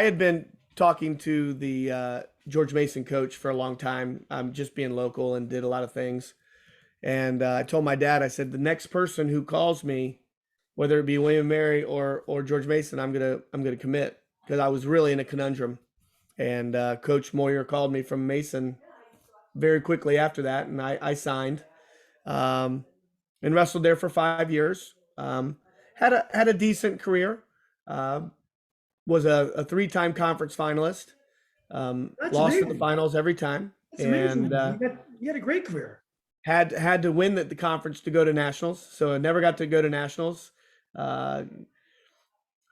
Speaker 2: had been talking to the George Mason coach for a long time. I'm just being local and did a lot of things. And I told my dad, I said, the next person who calls me, whether it be William Mary or George Mason, I'm gonna commit, because I was really in a conundrum. And Coach Moyer called me from Mason very quickly after that, and I signed and wrestled there for 5 years. Had a decent career. Was a three-time conference finalist.
Speaker 1: That's
Speaker 2: Lost in the
Speaker 1: amazing.
Speaker 2: finals every time,
Speaker 1: That's amazing.
Speaker 2: and
Speaker 1: You had a great career.
Speaker 2: had to win the conference to go to nationals. So I never got to go to nationals. Uh,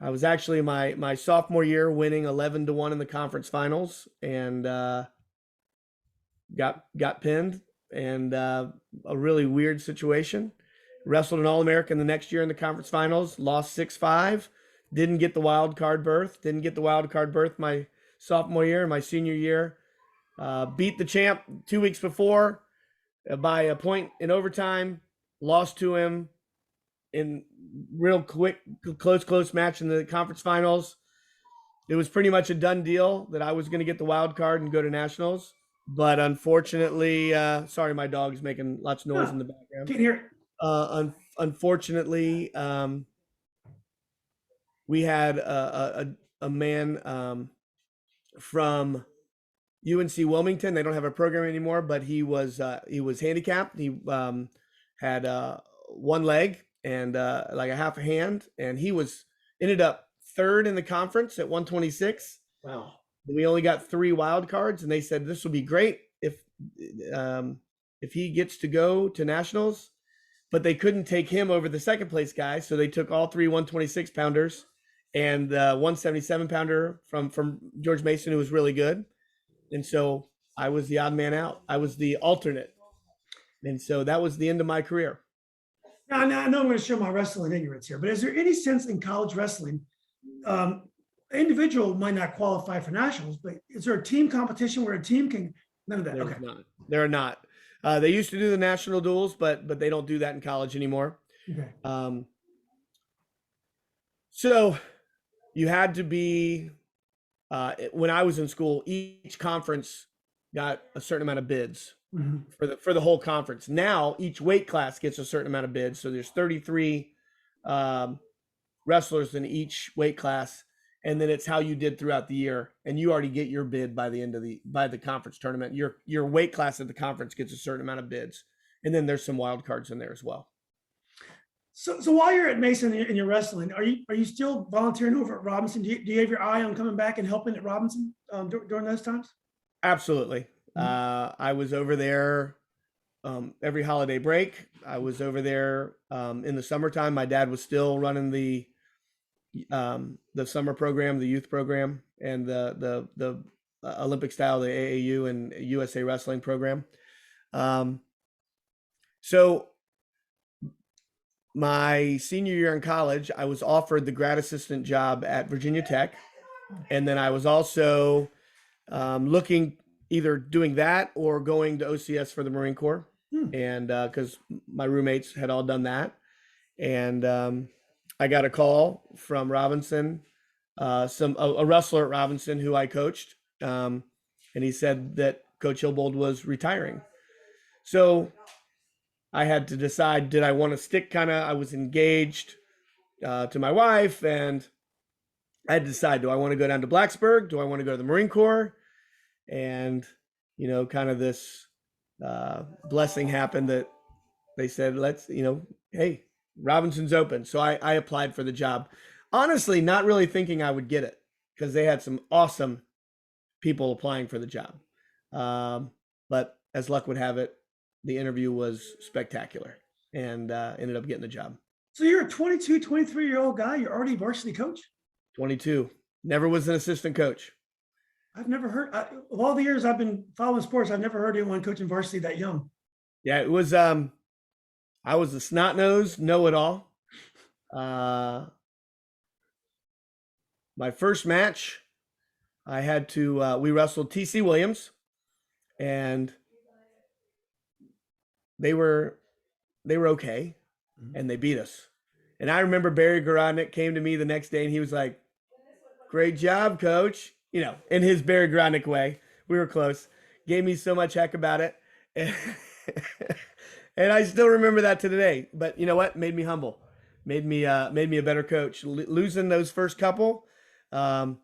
Speaker 2: I was actually my sophomore year winning 11-1 in the conference finals, and got pinned, and a really weird situation. Wrestled an All-American the next year in the conference finals, lost 6-5, didn't get the wild card berth, my sophomore year. My senior year, beat the champ 2 weeks before by a point in overtime, lost to him in real quick, close match in the conference finals. It was pretty much a done deal that I was going to get the wild card and go to nationals. But unfortunately, sorry, my dog's making lots of noise in the background.
Speaker 1: Can't hear it.
Speaker 2: Unfortunately, we had a man from UNC Wilmington. They don't have a program anymore, but he was handicapped. He had one leg and like a half a hand, and he was ended up third in the conference at 126.
Speaker 1: Wow.
Speaker 2: We only got 3 wild cards, and they said this will be great if he gets to go to nationals, but they couldn't take him over the second place guy, so they took all 3 126 pounders and the 177 pounder from George Mason, who was really good, and so I was the odd man out. I was the alternate, and so that was the end of my career.
Speaker 1: Now, I know I'm going to show my wrestling ignorance here, but is there any sense in college wrestling? Individual might not qualify for nationals, but is there a team competition where a team can? None of that.
Speaker 2: There's
Speaker 1: Okay.
Speaker 2: not. There are not. They used to do the national duels, but they don't do that in college anymore.
Speaker 1: Okay.
Speaker 2: So you had to be. When I was in school, each conference got a certain amount of bids for the whole conference. Now each weight class gets a certain amount of bids. So there's 33 wrestlers in each weight class, and then it's how you did throughout the year, and you already get your bid by the end of the conference tournament. Your weight class at the conference gets a certain amount of bids, and then there's some wild cards in there as well.
Speaker 1: So while you're at Mason and you're wrestling, are you still volunteering over at Robinson? Do you have your eye on coming back and helping at Robinson during those times?
Speaker 2: Absolutely. I was over there every holiday break. I was over there in the summertime. My dad was still running the summer program, the youth program, and the Olympic style, the AAU and USA Wrestling program. So my senior year in college, I was offered the grad assistant job at Virginia Tech. And then I was also looking either doing that or going to OCS for the Marine Corps. And because my roommates had all done that. And I got a call from Robinson, a wrestler at Robinson who I coached. And he said that Coach Hilbold was retiring. So I had to decide, did I want to stick I was engaged to my wife, and I had to decide, do I want to go down to Blacksburg? Do I want to go to the Marine Corps? And, kind of this blessing happened that they said, let's, hey, Robinson's open. So I applied for the job. Honestly, not really thinking I would get it because they had some awesome people applying for the job. But as luck would have it, the interview was spectacular and ended up getting the job.
Speaker 1: So you're a 22, 23-year-old guy. You're already varsity coach?
Speaker 2: 22. Never was an assistant coach.
Speaker 1: I've never heard, of all the years I've been following sports, I've never heard anyone coaching varsity that young.
Speaker 2: Yeah, it was, I was a snot-nosed know-it-all. My first match, I had to, we wrestled T.C. Williams, and they were okay, and they beat us. And I remember Barry Gorodnick came to me the next day, and he was like, "Great job, coach." In his Barry Gorodnick way. We were close. Gave me so much heck about it. And I still remember that to today. But you know what? Made me humble. Made me a better coach. Losing those first couple. And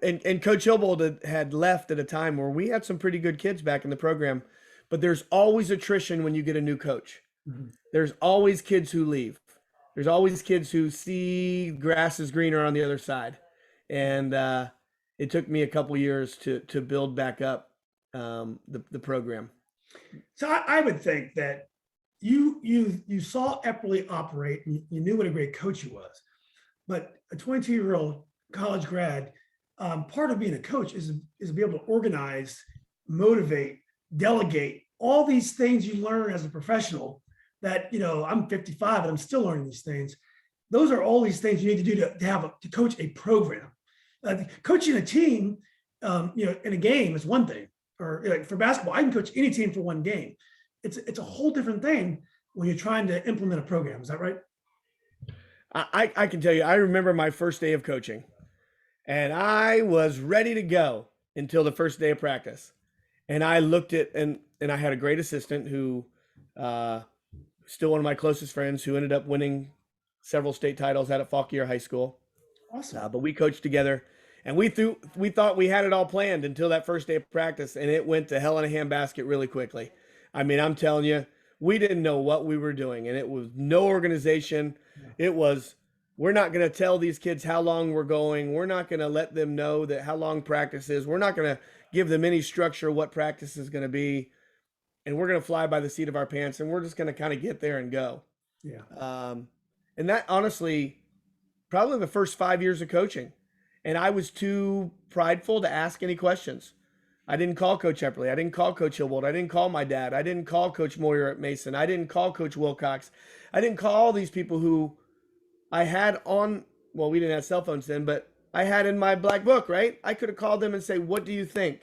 Speaker 2: Coach Hilbold had left at a time where we had some pretty good kids back in the program. But there's always attrition when you get a new coach. There's always kids who leave. There's always kids who see grass is greener on the other side. And it took me a couple years to build back up the program.
Speaker 1: So I would think that you saw Epperly operate, and you knew what a great coach he was. But a 22-year-old college grad, part of being a coach is to be able to organize, motivate, delegate, all these things you learn as a professional that, I'm 55 and I'm still learning these things. Those are all these things you need to do to coach a program. Coaching a team, in a game is one thing. Or for basketball, I can coach any team for one game. It's a whole different thing when you're trying to implement a program. Is that right?
Speaker 2: I can tell you, I remember my first day of coaching, and I was ready to go until the first day of practice. And I looked at, and I had a great assistant who, still one of my closest friends, who ended up winning several state titles out at Fauquier High School.
Speaker 1: Awesome.
Speaker 2: But we coached together, and we thought we had it all planned until that first day of practice, and it went to hell in a handbasket really quickly. I mean, I'm telling you, we didn't know what we were doing, and it was no organization. It was we're not going to tell these kids how long we're going. We're not going to let them know that how long practice is. We're not going to give them any structure what practice is going to be. And we're going to fly by the seat of our pants, and we're just going to kind of get there and go.
Speaker 1: Yeah.
Speaker 2: And that honestly, probably the first 5 years of coaching. And I was too prideful to ask any questions. I didn't call Coach Epperly. I didn't call Coach Hillwold. I didn't call my dad. I didn't call Coach Moyer at Mason. I didn't call Coach Wilcox. I didn't call all these people who I had on, well, we didn't have cell phones then, but I had in my black book, right? I could have called them and say, what do you think?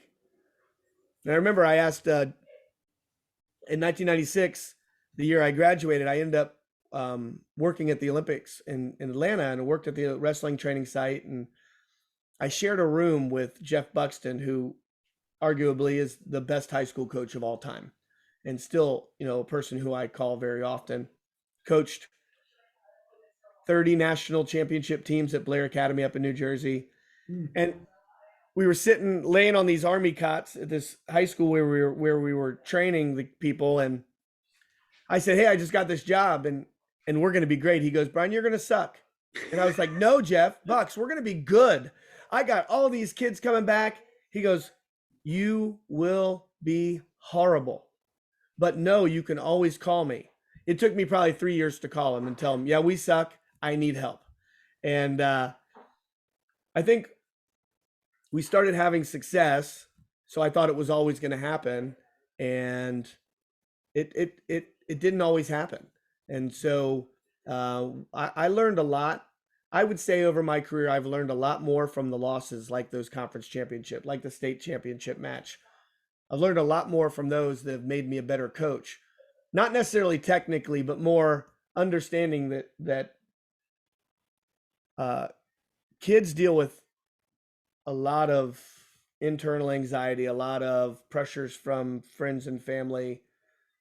Speaker 2: And I remember I asked, in 1996, the year I graduated, I ended up working at the Olympics in Atlanta, and I worked at the wrestling training site. And I shared a room with Jeff Buxton, who arguably is the best high school coach of all time, and still, a person who I call very often. Coached 30 national championship teams at Blair Academy up in New Jersey. And we were laying on these army cots at this high school where we were training the people. And I said, hey, I just got this job and we're going to be great. He goes, Bryan, you're going to suck. And I was like, no, Jeff, Bucks, we're going to be good. I got all these kids coming back. He goes, you will be horrible, but no, you can always call me. It took me probably 3 years to call him and tell him, yeah, we suck. I need help. And I think we started having success. So I thought it was always going to happen. And it didn't always happen. And so I learned a lot. I would say over my career, I've learned a lot more from the losses, like those conference championship, like the state championship match. I've learned a lot more from those that have made me a better coach. Not necessarily technically, but more understanding that kids deal with a lot of internal anxiety, a lot of pressures from friends and family,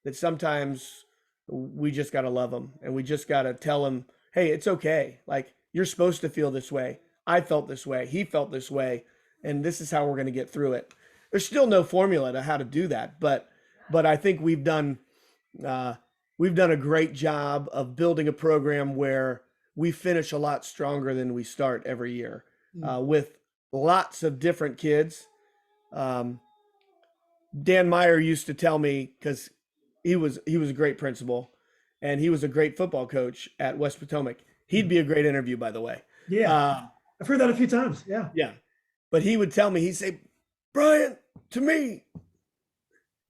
Speaker 2: that sometimes we just got to love them, and we just got to tell them, hey, it's okay. Like, you're supposed to feel this way. I felt this way. He felt this way. And this is how we're going to get through it. There's still no formula to how to do that. But I think we've done a great job of building a program where we finish a lot stronger than we start every year, with lots of different kids. Dan Meyer used to tell me, because he was a great principal and he was a great football coach at West Potomac. He'd be a great interview, by the way.
Speaker 1: Yeah. I've heard that a few times. Yeah.
Speaker 2: Yeah. But he would tell me, he'd say, Bryan, to me,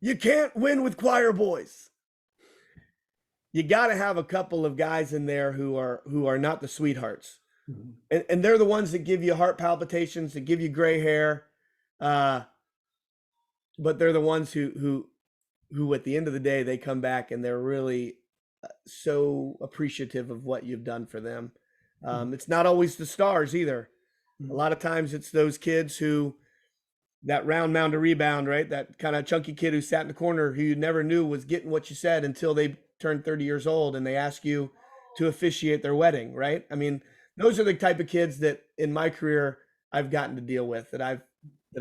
Speaker 2: you can't win with choir boys. You got to have a couple of guys in there who are not the sweethearts. Mm-hmm. And they're the ones that give you heart palpitations, that give you gray hair. But they're the ones who at the end of the day, they come back and they're really so appreciative of what you've done for them. It's not always the stars either. A lot of times it's those kids who, that round mound to rebound, right? That kind of chunky kid who sat in the corner who you never knew was getting what you said until they turned 30 years old and they ask you to officiate their wedding, right? I mean, those are the type of kids that in my career I've gotten to deal with, that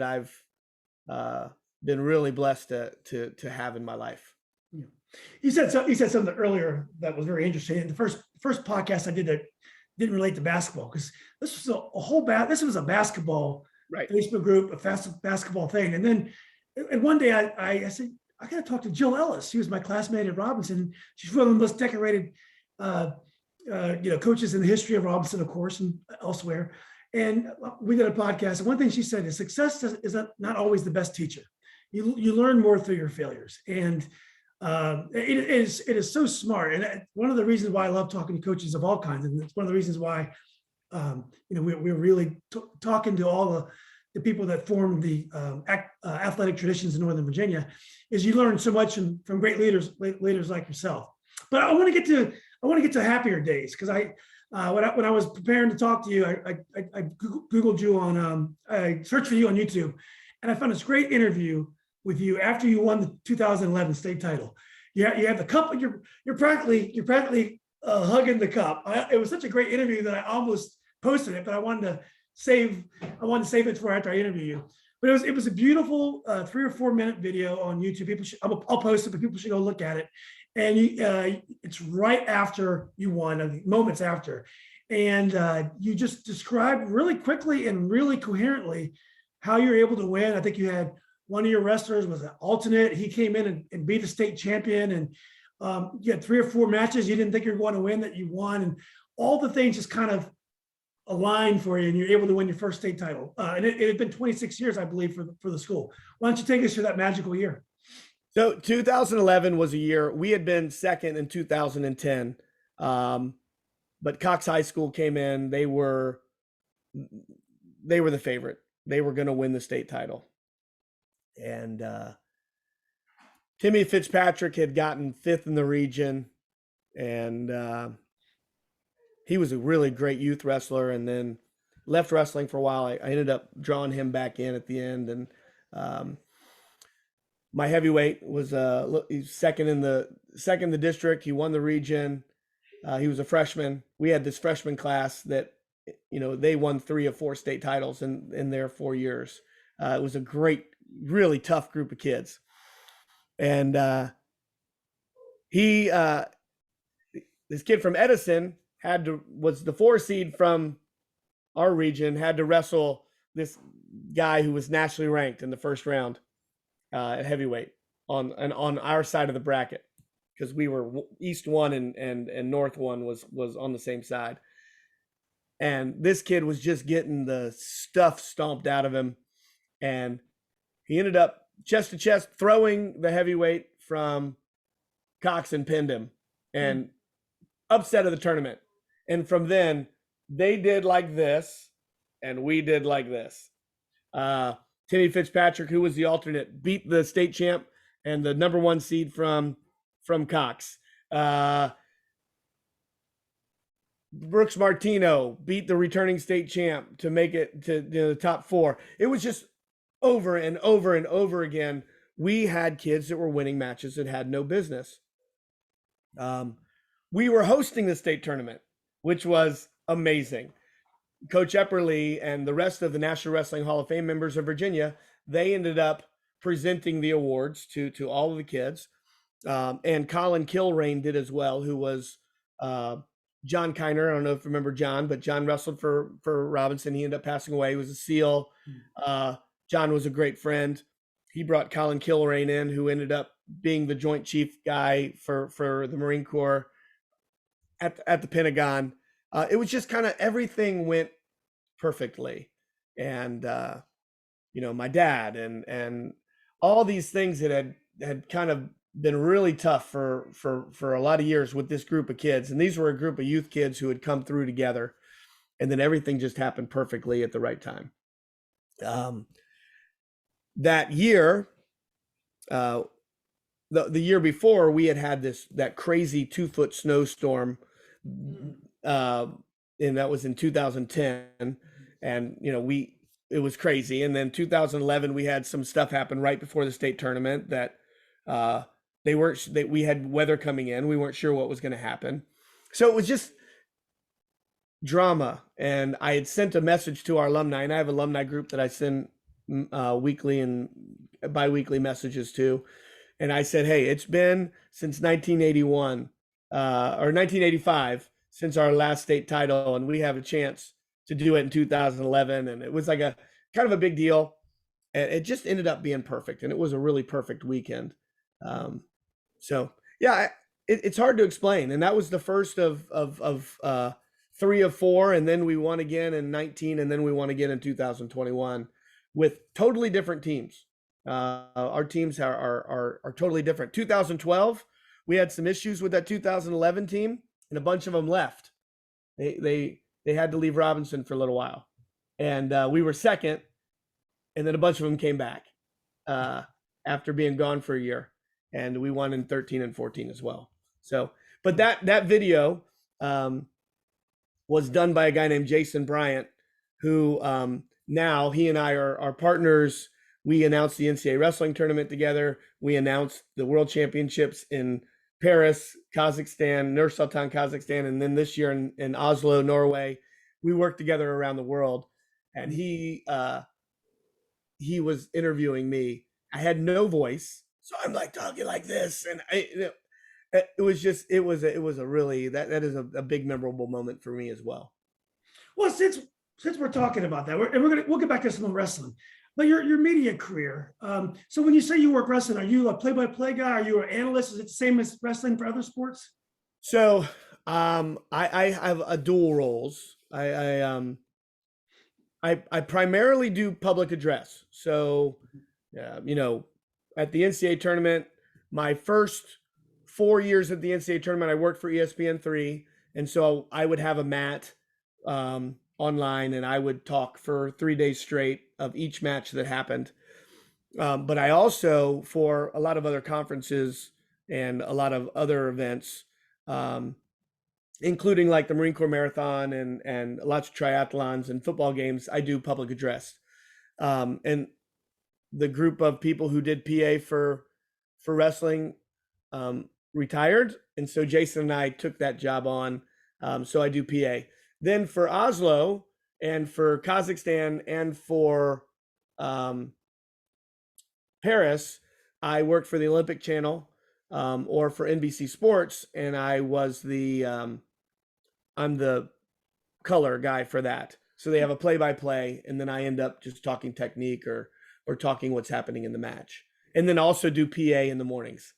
Speaker 2: I've been really blessed to have in my life.
Speaker 1: Yeah. You said something earlier that was very interesting. In the first podcast I did that didn't relate to basketball, because this was this was a basketball Facebook group, a basketball thing. And one day I said, I got to talk to Jill Ellis. She was my classmate at Robinson. She's one of the most decorated coaches in the history of Robinson, of course, and elsewhere. And we did a podcast. And one thing she said is success is not always the best teacher. You learn more through your failures. And it is so smart. And one of the reasons why I love talking to coaches of all kinds, and it's one of the reasons why we're really talking to all the people that formed the athletic traditions in Northern Virginia, is you learn so much from great leaders like yourself. But I want to get to happier days, because when I was preparing to talk to you, I Googled you I searched for you on YouTube, and I found this great interview with you after you won the 2011 state title. You have the cup, and you're practically hugging the cup. It was such a great interview that I almost posted it, but I wanted to save it for after I interview you. But it was a beautiful 3 or 4 minute video on YouTube. I'll post it, but people should go look at it. And it's right after you won, moments after. And you just described really quickly and really coherently how you're able to win. I think you had one of your wrestlers was an alternate. He came in and beat a state champion, and you had 3 or 4 matches you didn't think you were going to win that you won, and all the things just kind of aligned for you, and you're able to win your first state title. And it had been 26 years, I believe, for the school. Why don't you take us through that magical year?
Speaker 2: So 2011 was a year we had been second in 2010, but Cox High School came in. They were the favorite. They were going to win the state title, and Timmy Fitzpatrick had gotten 5th in the region, and he was a really great youth wrestler, and then left wrestling for a while. I ended up drawing him back in at the end, and my heavyweight was second in the district. He won the region. He was a freshman. We had this freshman class that, they won 3 of 4 state titles in their 4 years. It was a great, really tough group of kids. And this kid from Edison was the 4 seed from our region, had to wrestle this guy who was nationally ranked in the first round at heavyweight on our side of the bracket, because we were East 1 and North 1 was on the same side. And this kid was just getting the stuff stomped out of him, and he ended up chest to chest throwing the heavyweight from Cox and pinned him, and upset of the tournament. And from then, they did like this, and we did like this. Timmy Fitzpatrick, who was the alternate, beat the state champ and the number 1 seed from Cox. Brooks Martino beat the returning state champ to make it to the top 4. It was just over and over and over again. We had kids that were winning matches that had no business. We were hosting the state tournament, which was amazing. Coach Epperly and the rest of the National Wrestling Hall of Fame members of Virginia, they ended up presenting the awards to all of the kids. And Colin Kilrain did as well, who was John Kiner. I don't know if you remember John, but John wrestled for Robinson. He ended up passing away. He was a SEAL. John was a great friend. He brought Colin Kilrain in, who ended up being the Joint Chief guy for the Marine Corps at the Pentagon. It was just kind of everything went perfectly. And, my dad and all these things that had kind of been really tough for a lot of years with this group of kids. And these were a group of youth kids who had come through together, and then everything just happened perfectly at the right time. That year, the year before, we had that crazy 2-foot snowstorm, and that was in 2010, and it was crazy. And then 2011, we had some stuff happen right before the state tournament that we had weather coming in. We weren't sure what was going to happen, so it was just drama. And I had sent a message to our alumni, and I have an alumni group that I send weekly and bi-weekly messages to. And I said, hey, it's been since 1981 or 1985 since our last state title, and we have a chance to do it in 2011. And it was like a kind of a big deal, and it just ended up being perfect. And it was a really perfect weekend. So yeah, it's hard to explain. And that was the first of 3 of 4. And then we won again in 19, and then we won again in 2021 with totally different teams. Our teams are totally different. 2012, we had some issues with that 2011 team, and a bunch of them left. They had to leave Robinson for a little while, and we were second, and then a bunch of them came back after being gone for a year, and we won in 13 and 14 as well. So, but that video was done by a guy named Jason Bryant, who now he and I are partners. We announced the NCAA wrestling tournament together. We announced the world championships in Paris, Kazakhstan, Nur-Sultan, Kazakhstan, and then this year in Oslo, Norway. We worked together around the world, and he was interviewing me. I had no voice, so I'm like talking like this, and it was a really that is a big memorable moment for me as well.
Speaker 1: Well, since we're talking about that, we'll get back to some wrestling, but your media career. So when you say you work wrestling, are you a play-by-play guy? Are you an analyst? Is it the same as wrestling for other sports?
Speaker 2: So I have a dual roles. I primarily do public address. So you know, at the NCAA tournament, my first 4 years at the NCAA tournament, I worked for ESPN3, and so I would have a mat online, and I would talk for 3 days straight of each match that happened. But I also, for a lot of other conferences and a lot of other events, um, including like the Marine Corps Marathon and lots of triathlons and football games, I do public address. And the group of people who did PA for wrestling retired, and so Jason and I took that job on. So I do PA. Then for Oslo and for Kazakhstan and for Paris, I worked for the Olympic Channel or for NBC Sports, and I was I'm the color guy for that. So they have a play-by-play, and then I end up just talking technique or talking what's happening in the match, and then also do PA in the mornings.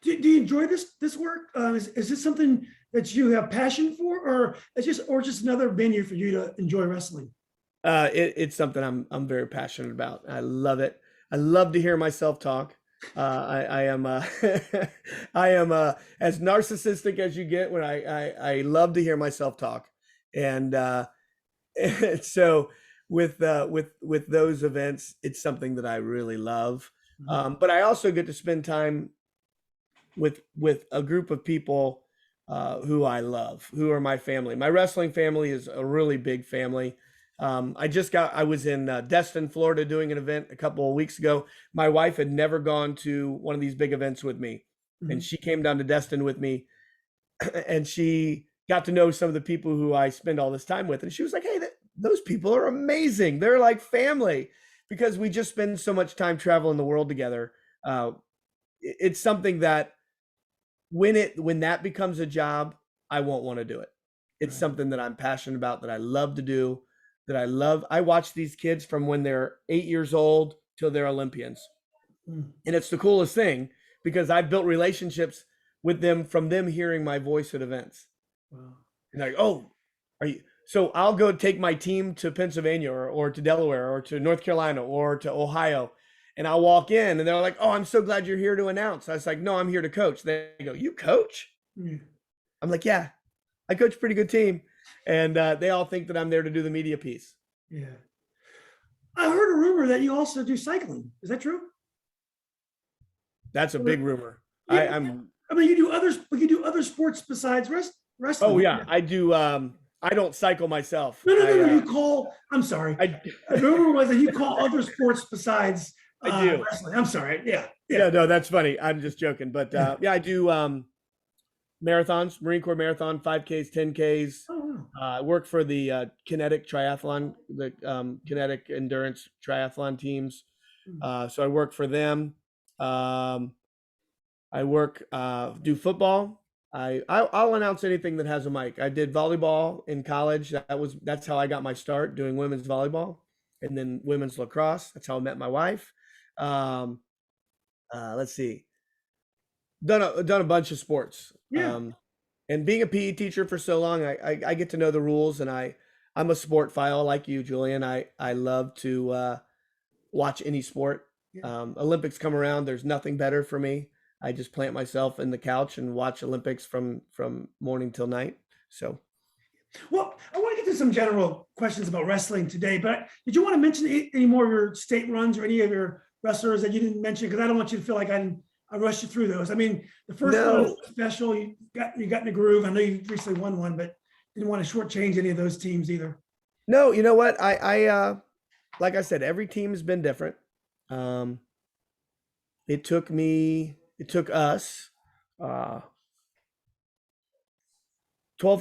Speaker 1: Do you enjoy this work? Is this something that you have passion for, or it's just another venue for you to enjoy wrestling?
Speaker 2: It's something I'm very passionate about. I love it. I love to hear myself talk. I am I am as narcissistic as you get when I love to hear myself talk, and so with those events, it's something that I really love. But I also get to spend time with a group of people who I love, who are my family. My wrestling family is a really big family. I was in Destin, Florida, doing an event a couple of weeks ago. My wife had never gone to one of these big events with me, and she came down to Destin with me, and she got to know some of the people who I spend all this time with, and she was like, "Hey, those people are amazing. They're like family," because we just spend so much time traveling the world together. It's something that when that becomes a job, I won't want to do it. It's something that I'm passionate about, that I love to do, that I love. I watch these kids from when they're 8 years old till they're Olympians. And it's the coolest thing because I've built relationships with them from them hearing my voice at events.
Speaker 1: Wow.
Speaker 2: And like, oh, are you? So I'll go take my team to Pennsylvania or to Delaware or to North Carolina or to Ohio. And I'll walk in and they're like, "Oh, I'm so glad you're here to announce." I was like, "No, I'm here to coach." They go, "You coach?" I'm like, "Yeah, I coach a pretty good team." And they all think that I'm there to do the media piece.
Speaker 1: Yeah. I heard a rumor that you also do cycling. Is that true?
Speaker 2: That's a big rumor.
Speaker 1: Yeah. I mean, you do other sports besides wrestling.
Speaker 2: Oh yeah, I do. I don't cycle myself.
Speaker 1: No. I'm sorry. The rumor was that you call other sports besides
Speaker 2: I do.
Speaker 1: wrestling. I'm sorry. Yeah.
Speaker 2: Yeah, no, that's funny. I'm just joking. But yeah, I do marathons, Marine Corps marathon, 5Ks, 10Ks.
Speaker 1: Oh, wow.
Speaker 2: I work for the kinetic triathlon, the kinetic endurance triathlon teams. So I work for them. I do football. I'll announce anything that has a mic. I did volleyball in college. That's how I got my start doing women's volleyball, and then women's lacrosse. That's how I met my wife. Let's see. Done a bunch of sports.
Speaker 1: Yeah.
Speaker 2: And being a PE teacher for so long, I get to know the rules, and I'm a sport file like you, Julian. I love to watch any sport.
Speaker 1: Yeah.
Speaker 2: Olympics come around, there's nothing better for me. I just plant myself in the couch and watch Olympics from morning till night. So,
Speaker 1: Well, I want to get to some general questions about wrestling today, but did you want to mention any more of your state runs or any of your wrestlers that you didn't mention? Because I don't want you to feel like I rushed you through those. I mean, the first one was special. You got in the groove. I know you recently won one, but didn't want to shortchange any of those teams either.
Speaker 2: No, you know what? I like I said, every team has been different. It took us 12,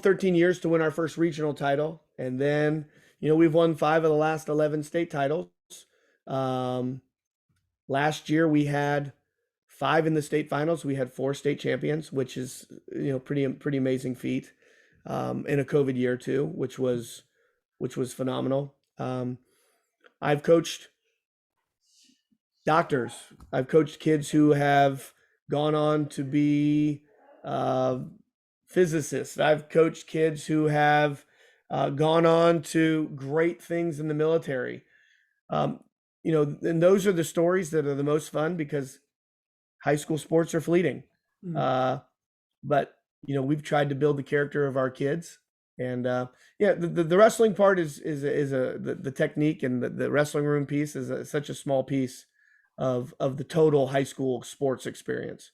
Speaker 2: 13 years to win our first regional title. And then, we've won 5 of the last 11 state titles. Last year we had 5 in the state finals. We had 4 state champions, which is, pretty amazing feat. In a COVID year too, which was which was phenomenal. I've coached doctors. I've coached kids who have gone on to be uh, physicists. I've coached kids who have gone on to great things in the military. Um, and those are the stories that are the most fun because high school sports are fleeting.
Speaker 1: Mm.
Speaker 2: But we've tried to build the character of our kids, and the wrestling part is the technique, and the wrestling room piece is such a small piece of the total high school sports experience.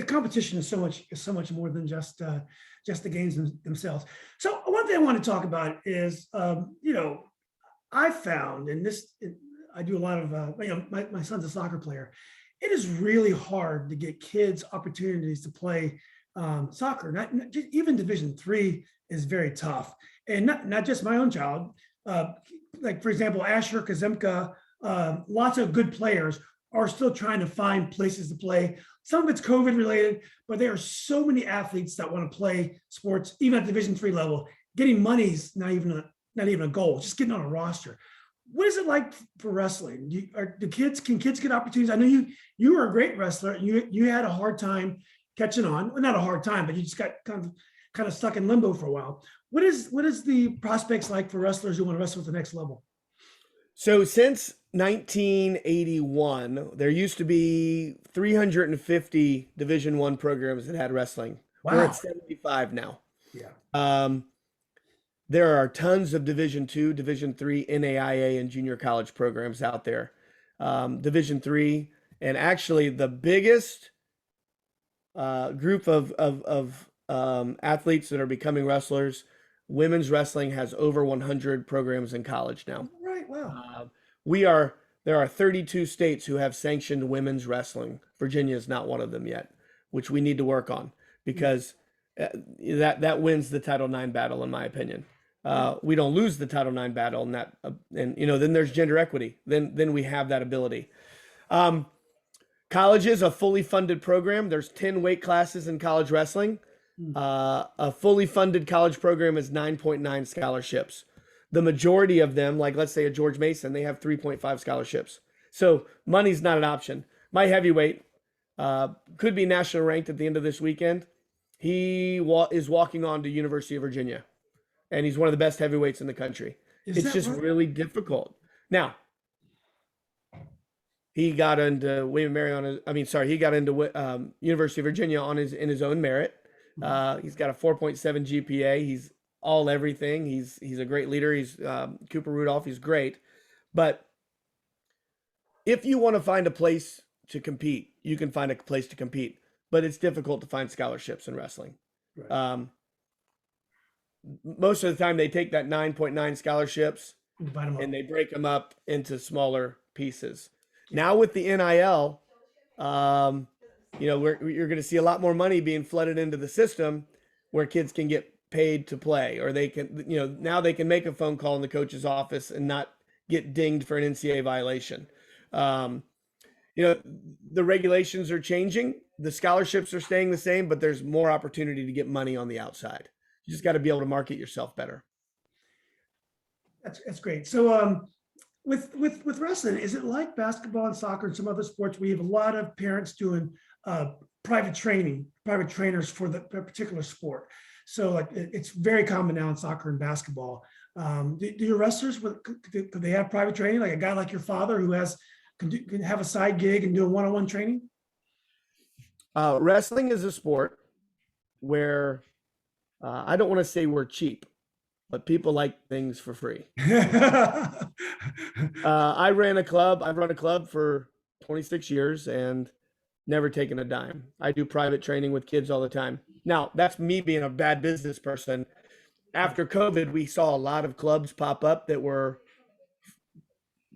Speaker 1: Competition is so much more than just the games themselves. So one thing I want to talk about is, I found, and I do a lot of, my son's a soccer player. It is really hard to get kids opportunities to play soccer. Not just, even Division III is very tough, and not just my own child. Like for example, Asher Kazemka, lots of good players are still trying to find places to play. Some of it's COVID related, but there are so many athletes that want to play sports, even at Division III level. Getting money is not even a goal, just getting on a roster. What is it like for wrestling? Can kids get opportunities? I know you were a great wrestler, and you had a hard time catching on. Well, not a hard time, but you just got kind of stuck in limbo for a while. What is the prospects like for wrestlers who want to wrestle at the next level?
Speaker 2: So since 1981, there used to be 350 Division I programs that had wrestling.
Speaker 1: Wow.
Speaker 2: We're at 75 now.
Speaker 1: Yeah.
Speaker 2: There are tons of Division II, Division III, NAIA, and junior college programs out there. Division III, and actually the biggest group of athletes that are becoming wrestlers, women's wrestling has over 100 programs in college now.
Speaker 1: Right. Wow.
Speaker 2: There are 32 states who have sanctioned women's wrestling. Virginia is not one of them yet, which we need to work on because that wins the Title IX battle, in my opinion. We don't lose the Title IX battle, and then there's gender equity. Then we have that ability. College is a fully funded program. There's 10 weight classes in college wrestling. A fully funded college program is 9.9 scholarships. The majority of them, like let's say a George Mason, they have 3.5 scholarships. So money's not an option. My heavyweight could be national ranked at the end of this weekend. He is walking on to University of Virginia, and he's one of the best heavyweights in the country. It's just really difficult. Now, he got into William Mary he got into University of Virginia in his own merit. He's got a 4.7 GPA. He's all everything. He's a great leader. He's Cooper Rudolph. He's great. But if you want to find a place to compete, you can find a place to compete. But it's difficult to find scholarships in wrestling. Right. Most of the time, they take that 9.9 scholarships and they break them up into smaller pieces. Now with the NIL, you're going to see a lot more money being flooded into the system where kids can get paid to play, or they can, now they can make a phone call in the coach's office and not get dinged for an NCAA violation. The regulations are changing. The scholarships are staying the same, but there's more opportunity to get money on the outside. You just got to be able to market yourself better.
Speaker 1: That's great. So, with wrestling, is it like basketball and soccer and some other sports? We have a lot of parents doing private trainers for the particular sport. So like it's very common now in soccer and basketball. Do your wrestlers, could they have private training? Like a guy like your father who can have a side gig and do a one-on-one training?
Speaker 2: Wrestling is a sport where I don't want to say we're cheap, but people like things for free. I've run a club for 26 years and never taken a dime. I do private training with kids all the time. Now, that's me being a bad business person. After COVID, we saw a lot of clubs pop up that were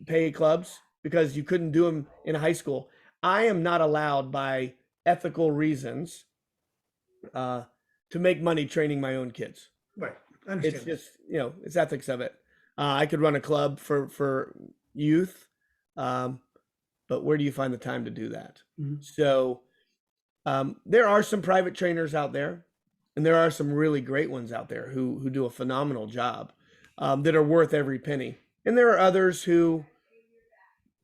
Speaker 2: pay clubs because you couldn't do them in high school. I am not allowed by ethical reasons to make money training my own kids.
Speaker 1: Right. I understand.
Speaker 2: It's just, it's ethics of it. I could run a club for youth, but where do you find the time to do that? Mm-hmm. So there are some private trainers out there, and there are some really great ones out there who do a phenomenal job. that are worth every penny. And there are others who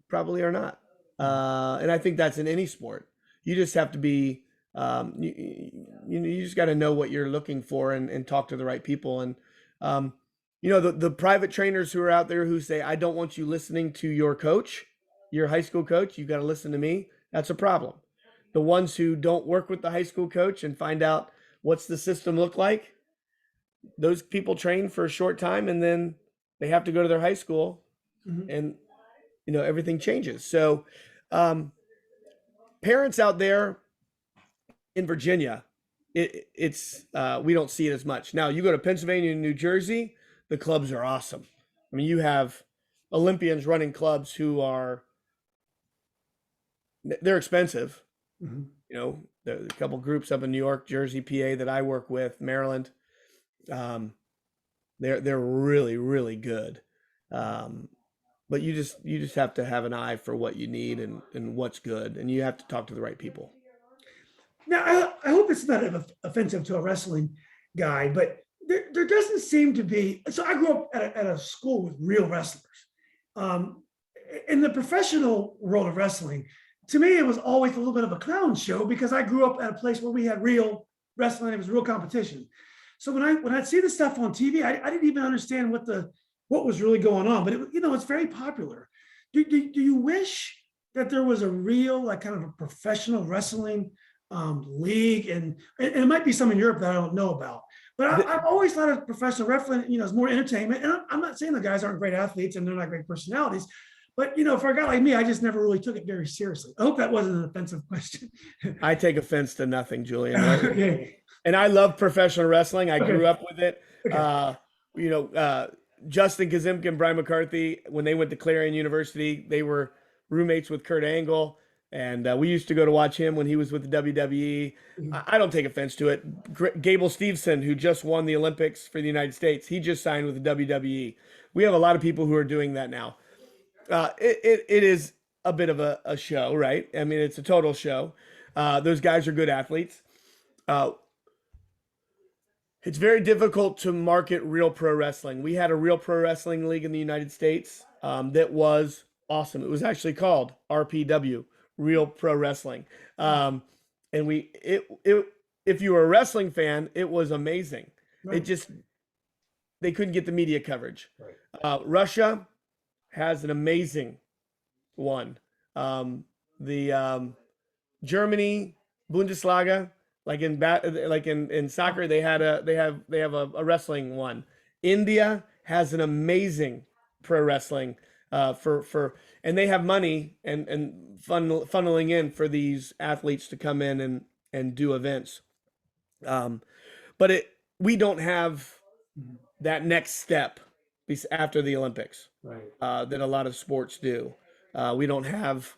Speaker 2: probably are not. And I think that's in any sport. You just have to be, you just got to know what you're looking for and talk to the right people. And, the private trainers who are out there who say, I don't want you listening to your coach, your high school coach, you got to listen to me. That's a problem. The ones who don't work with the high school coach and find out what's the system look like, those people train for a short time and then they have to go to their high school and, everything changes. So, parents out there in Virginia, it's we don't see it as much. Now you go to Pennsylvania and New Jersey, the clubs are awesome. I mean, you have Olympians running clubs who they're expensive. There are a couple groups up in New York, Jersey, PA that I work with, Maryland. They're really, really good. But you just have to have an eye for what you need and what's good, and you have to talk to the right people.
Speaker 1: Now, I hope it's not offensive to a wrestling guy, but there doesn't seem to be. So I grew up at a school with real wrestlers. In the professional world of wrestling, to me, it was always a little bit of a clown show because I grew up at a place where we had real wrestling. It was real competition. So when I'd see the stuff on TV, I didn't even understand what was really going on. But it's very popular. Do you wish that there was a real, like, kind of a professional wrestling league, and it might be some in Europe that I don't know about. But I've always thought of professional wrestling, is more entertainment. And I'm not saying the guys aren't great athletes and they're not great personalities, but for a guy like me, I just never really took it very seriously. I hope that wasn't an offensive question.
Speaker 2: I take offense to nothing, Julian.
Speaker 1: Okay.
Speaker 2: And I love professional wrestling. I grew up with it.
Speaker 1: Okay.
Speaker 2: Justin Kazimka and Brian McCarthy, when they went to Clarion University, they were roommates with Kurt Angle. And we used to go to watch him when he was with the WWE. I don't take offense to it. Gable Steveson, who just won the Olympics for the United States, he just signed with the WWE. We have a lot of people who are doing that now. It is a bit of a show, right? I mean, it's a total show. Those guys are good athletes. It's very difficult to market real pro wrestling. We had a real pro wrestling league in the United States that was awesome. It was actually called RPW, Real Pro Wrestling. And if you were a wrestling fan, it was amazing. Right. They couldn't get the media coverage. Right. Russia has an amazing one. Germany, Bundesliga, like in soccer, they have a wrestling one. India has an amazing pro wrestling and they have money and funneling in for these athletes to come in and do events. But we don't have that next step after the Olympics, right? That a lot of sports do. We don't have,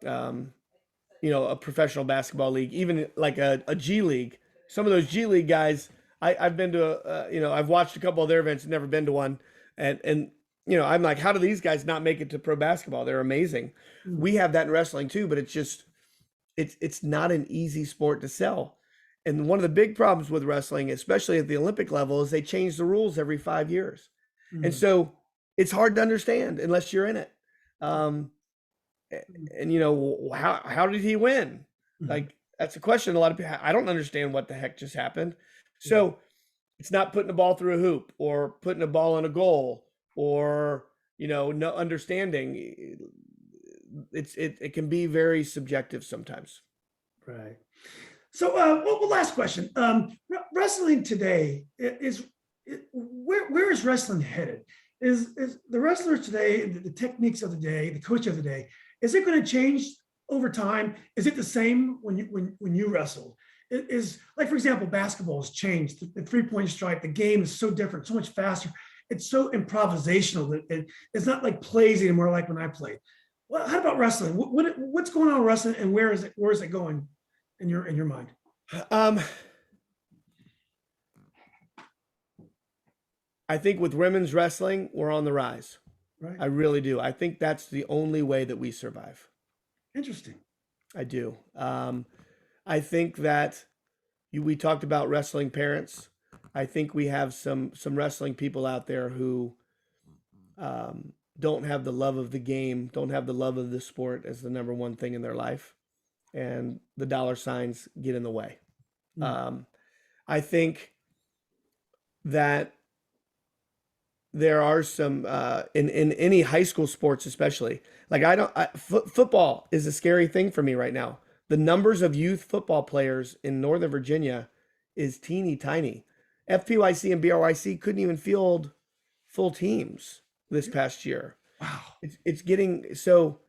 Speaker 2: a professional basketball league, even like a G League. Some of those G League guys, I've been to, I've watched a couple of their events, never been to one. And I'm like, how do these guys not make it to pro basketball? They're amazing. Mm-hmm. We have that in wrestling too, but it's not an easy sport to sell. And one of the big problems with wrestling, especially at the Olympic level, is they change the rules every 5 years. Mm-hmm. And so it's hard to understand unless you're in it. And how did he win? Mm-hmm. Like, that's a question a lot of people, I don't understand what the heck just happened. Yeah. So it's not putting the ball through a hoop or putting a ball in a goal or, no understanding. It can be very subjective sometimes.
Speaker 1: Right. So, last question. Wrestling today where is wrestling headed? Is the wrestlers today, the techniques of the day, the coach of the day, is it going to change over time? Is it the same when you wrestled? Is, like, for example, basketball has changed. The 3-point strike, the game is so different, so much faster. It's so improvisational that it's not like plays anymore like when I played. Well, how about wrestling? What's going on with wrestling, and where is it going in your mind?
Speaker 2: I think with women's wrestling, we're on the rise.
Speaker 1: Right.
Speaker 2: I really do. I think that's the only way that we survive.
Speaker 1: Interesting.
Speaker 2: I do. I think that we talked about wrestling parents. I think we have some wrestling people out there who don't have the love of the game, don't have the love of the sport as the number one thing in their life, and the dollar signs get in the way. I think that there are some in any high school sports, especially like football is a scary thing for me right now. The numbers of youth football players in Northern Virginia is teeny tiny. FPYC and BRYC couldn't even field full teams this past year.
Speaker 1: Wow.
Speaker 2: It's getting so,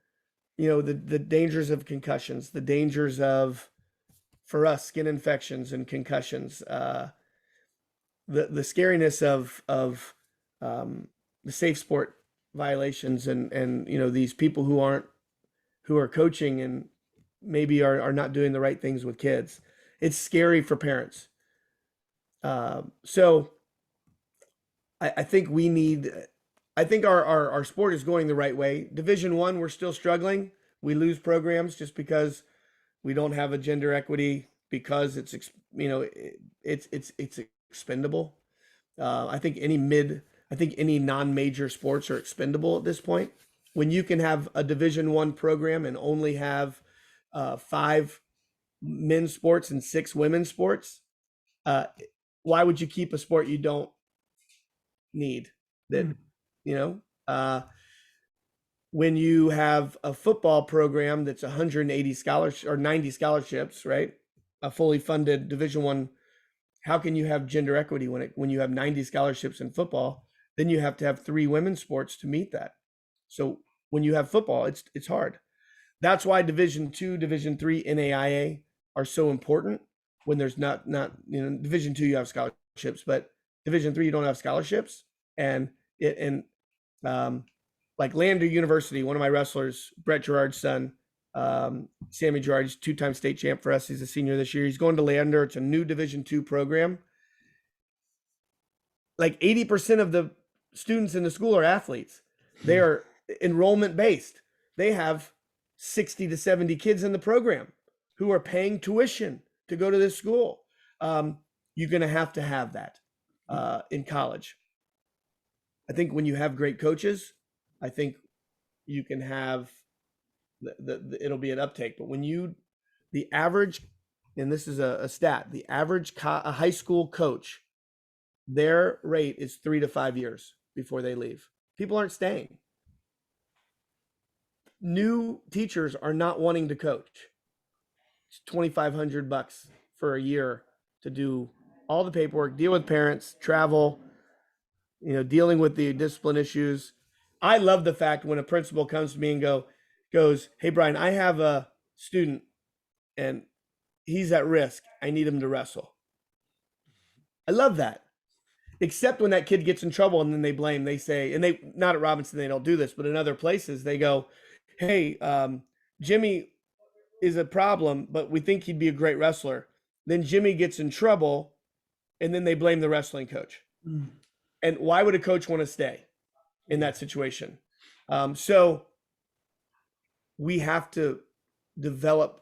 Speaker 2: the dangers of concussions, the dangers of, for us, skin infections and concussions, the scariness of the safe sport violations and these people who are coaching and maybe are not doing the right things with kids. It's scary for parents. So I think I think our sport is going the right way. Division I, we're still struggling. We lose programs just because we don't have a gender equity, because it's expendable. I think any non-major sports are expendable at this point. When you can have a Division I program and only have 5 men's sports and 6 women's sports, why would you keep a sport you don't need? When you have a football program that's 180 scholarships or 90 scholarships, right? A fully funded Division I, how can you have gender equity when you have 90 scholarships in football? Then you have to have 3 women's sports to meet that. So when you have football, it's hard. That's why Division II, Division III, NAIA are so important. When there's not Division II, you have scholarships, but Division III, you don't have scholarships. And like Lander University, one of my wrestlers, Brett Gerard's son, Sammy Gerard, he's 2-time state champ for us. He's a senior this year. He's going to Lander. It's a new Division II program. Like 80% of the students in the school are athletes. They are enrollment based. They have 60 to 70 kids in the program who are paying tuition to go to this school. You're going to have that in college. I think when you have great coaches, I think you can have it'll be an uptake. But when the average, and this is a stat, the average a high school coach, their rate is 3 to 5 years before they leave. People aren't staying. New teachers are not wanting to coach. It's $2,500 for a year to do all the paperwork, deal with parents, travel, dealing with the discipline issues. I love the fact when a principal comes to me and goes, "Hey, Bryan, I have a student and he's at risk. I need him to wrestle." I love that. Except when that kid gets in trouble and then they blame, they say, and they, not at Robinson, they don't do this, but in other places they go, "Hey, Jimmy is a problem, but we think he'd be a great wrestler." Then Jimmy gets in trouble and then they blame the wrestling coach. And why would a coach want to stay in that situation? So we have to develop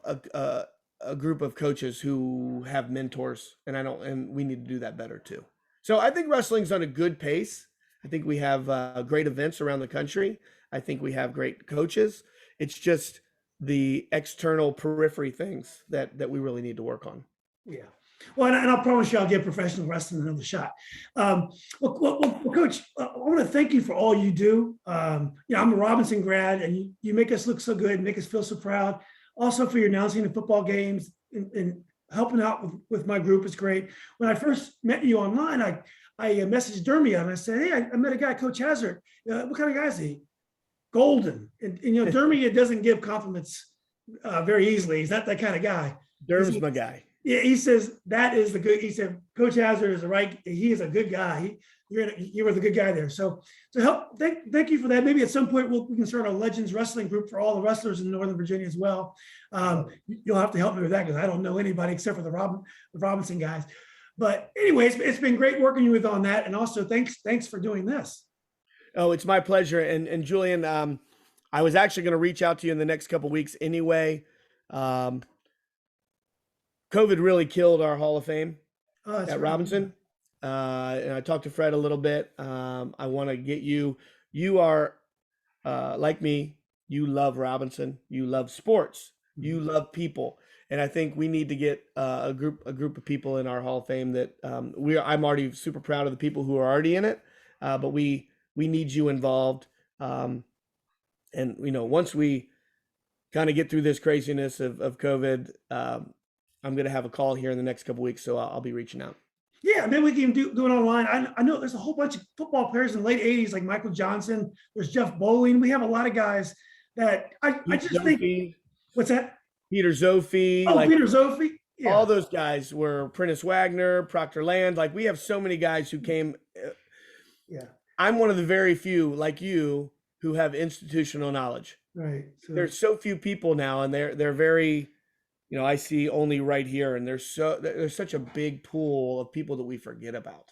Speaker 2: a group of coaches who have mentors, and we need to do that better too. So I think wrestling's on a good pace. I think we have great events around the country. I think we have great coaches. It's just the external periphery things that we really need to work on.
Speaker 1: Yeah. Well, and I promise you I'll give professional wrestling another shot. Well, Coach, I want to thank you for all you do. I'm a Robinson grad, and you make us look so good, make us feel so proud. Also for your announcing the football games and helping out with my group is great. When I first met you online, I messaged Dermia and I said, "Hey, I met a guy, Coach Hazard. What kind of guy is he?" Golden. And Dermia doesn't give compliments very easily. He's not that kind of guy.
Speaker 2: Derm's my guy.
Speaker 1: Yeah, he says he said, "Coach Hazard is he is a good guy. You were the good guy there." So thank you for that. Maybe at some point we can start a Legends Wrestling group for all the wrestlers in Northern Virginia as well. You'll have to help me with that because I don't know anybody except for the Robinson guys. But anyways, it's been great working with you on that. And also thanks for doing this.
Speaker 2: Oh, it's my pleasure. And Julian, I was actually going to reach out to you in the next couple of weeks anyway. COVID really killed our Hall of Fame at Robinson. and I talked to Fred a little bit. I want to get you. You are like me. You love Robinson. You love sports. You love people, and I think we need to get a group of people in our Hall of Fame that I'm already super proud of the people who are already in it, but we need you involved. And once we kind of get through this craziness of COVID, I'm going to have a call here in the next couple weeks, so I'll be reaching out.
Speaker 1: Yeah, maybe we can do it online. I know there's a whole bunch of football players in the late 80s, like Michael Johnson. There's Jeff Bowling. We have a lot of guys that I just think, what's that?
Speaker 2: Peter Zophi.
Speaker 1: Oh, Peter Zophi. Yeah.
Speaker 2: All those guys were Prentice Wagner, Proctor Land. Like, we have so many guys who came.
Speaker 1: Yeah.
Speaker 2: I'm one of the very few, like you, who have institutional knowledge.
Speaker 1: Right. So,
Speaker 2: there's so few people now, and they're very, I see only right here, and there's such a big pool of people that we forget about.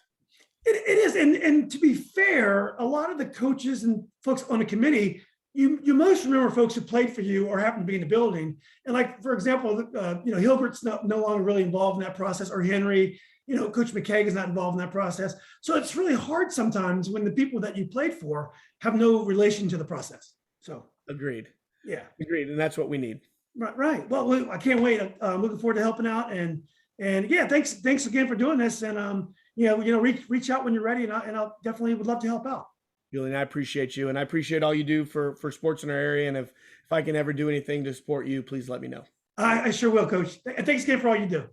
Speaker 1: It is, and to be fair, a lot of the coaches and folks on the committee, you most remember folks who played for you or happened to be in the building. And like, for example, Hilbert's no longer really involved in that process, or Henry. Coach McKaig is not involved in that process. So it's really hard sometimes when the people that you played for have no relation to the process. So
Speaker 2: agreed.
Speaker 1: Yeah,
Speaker 2: agreed, and that's what we need.
Speaker 1: Right. Well, I can't wait. I'm looking forward to helping out, and yeah, thanks again for doing this. And reach out when you're ready, and I'll definitely would love to help out.
Speaker 2: Julian, I appreciate you, and I appreciate all you do for sports in our area. And if I can ever do anything to support you, please let me know.
Speaker 1: I sure will, Coach. Thanks again for all you do.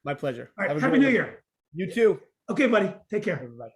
Speaker 2: My pleasure.
Speaker 1: All right. Happy New Year.
Speaker 2: You too.
Speaker 1: Okay, buddy. Take care.
Speaker 2: Bye.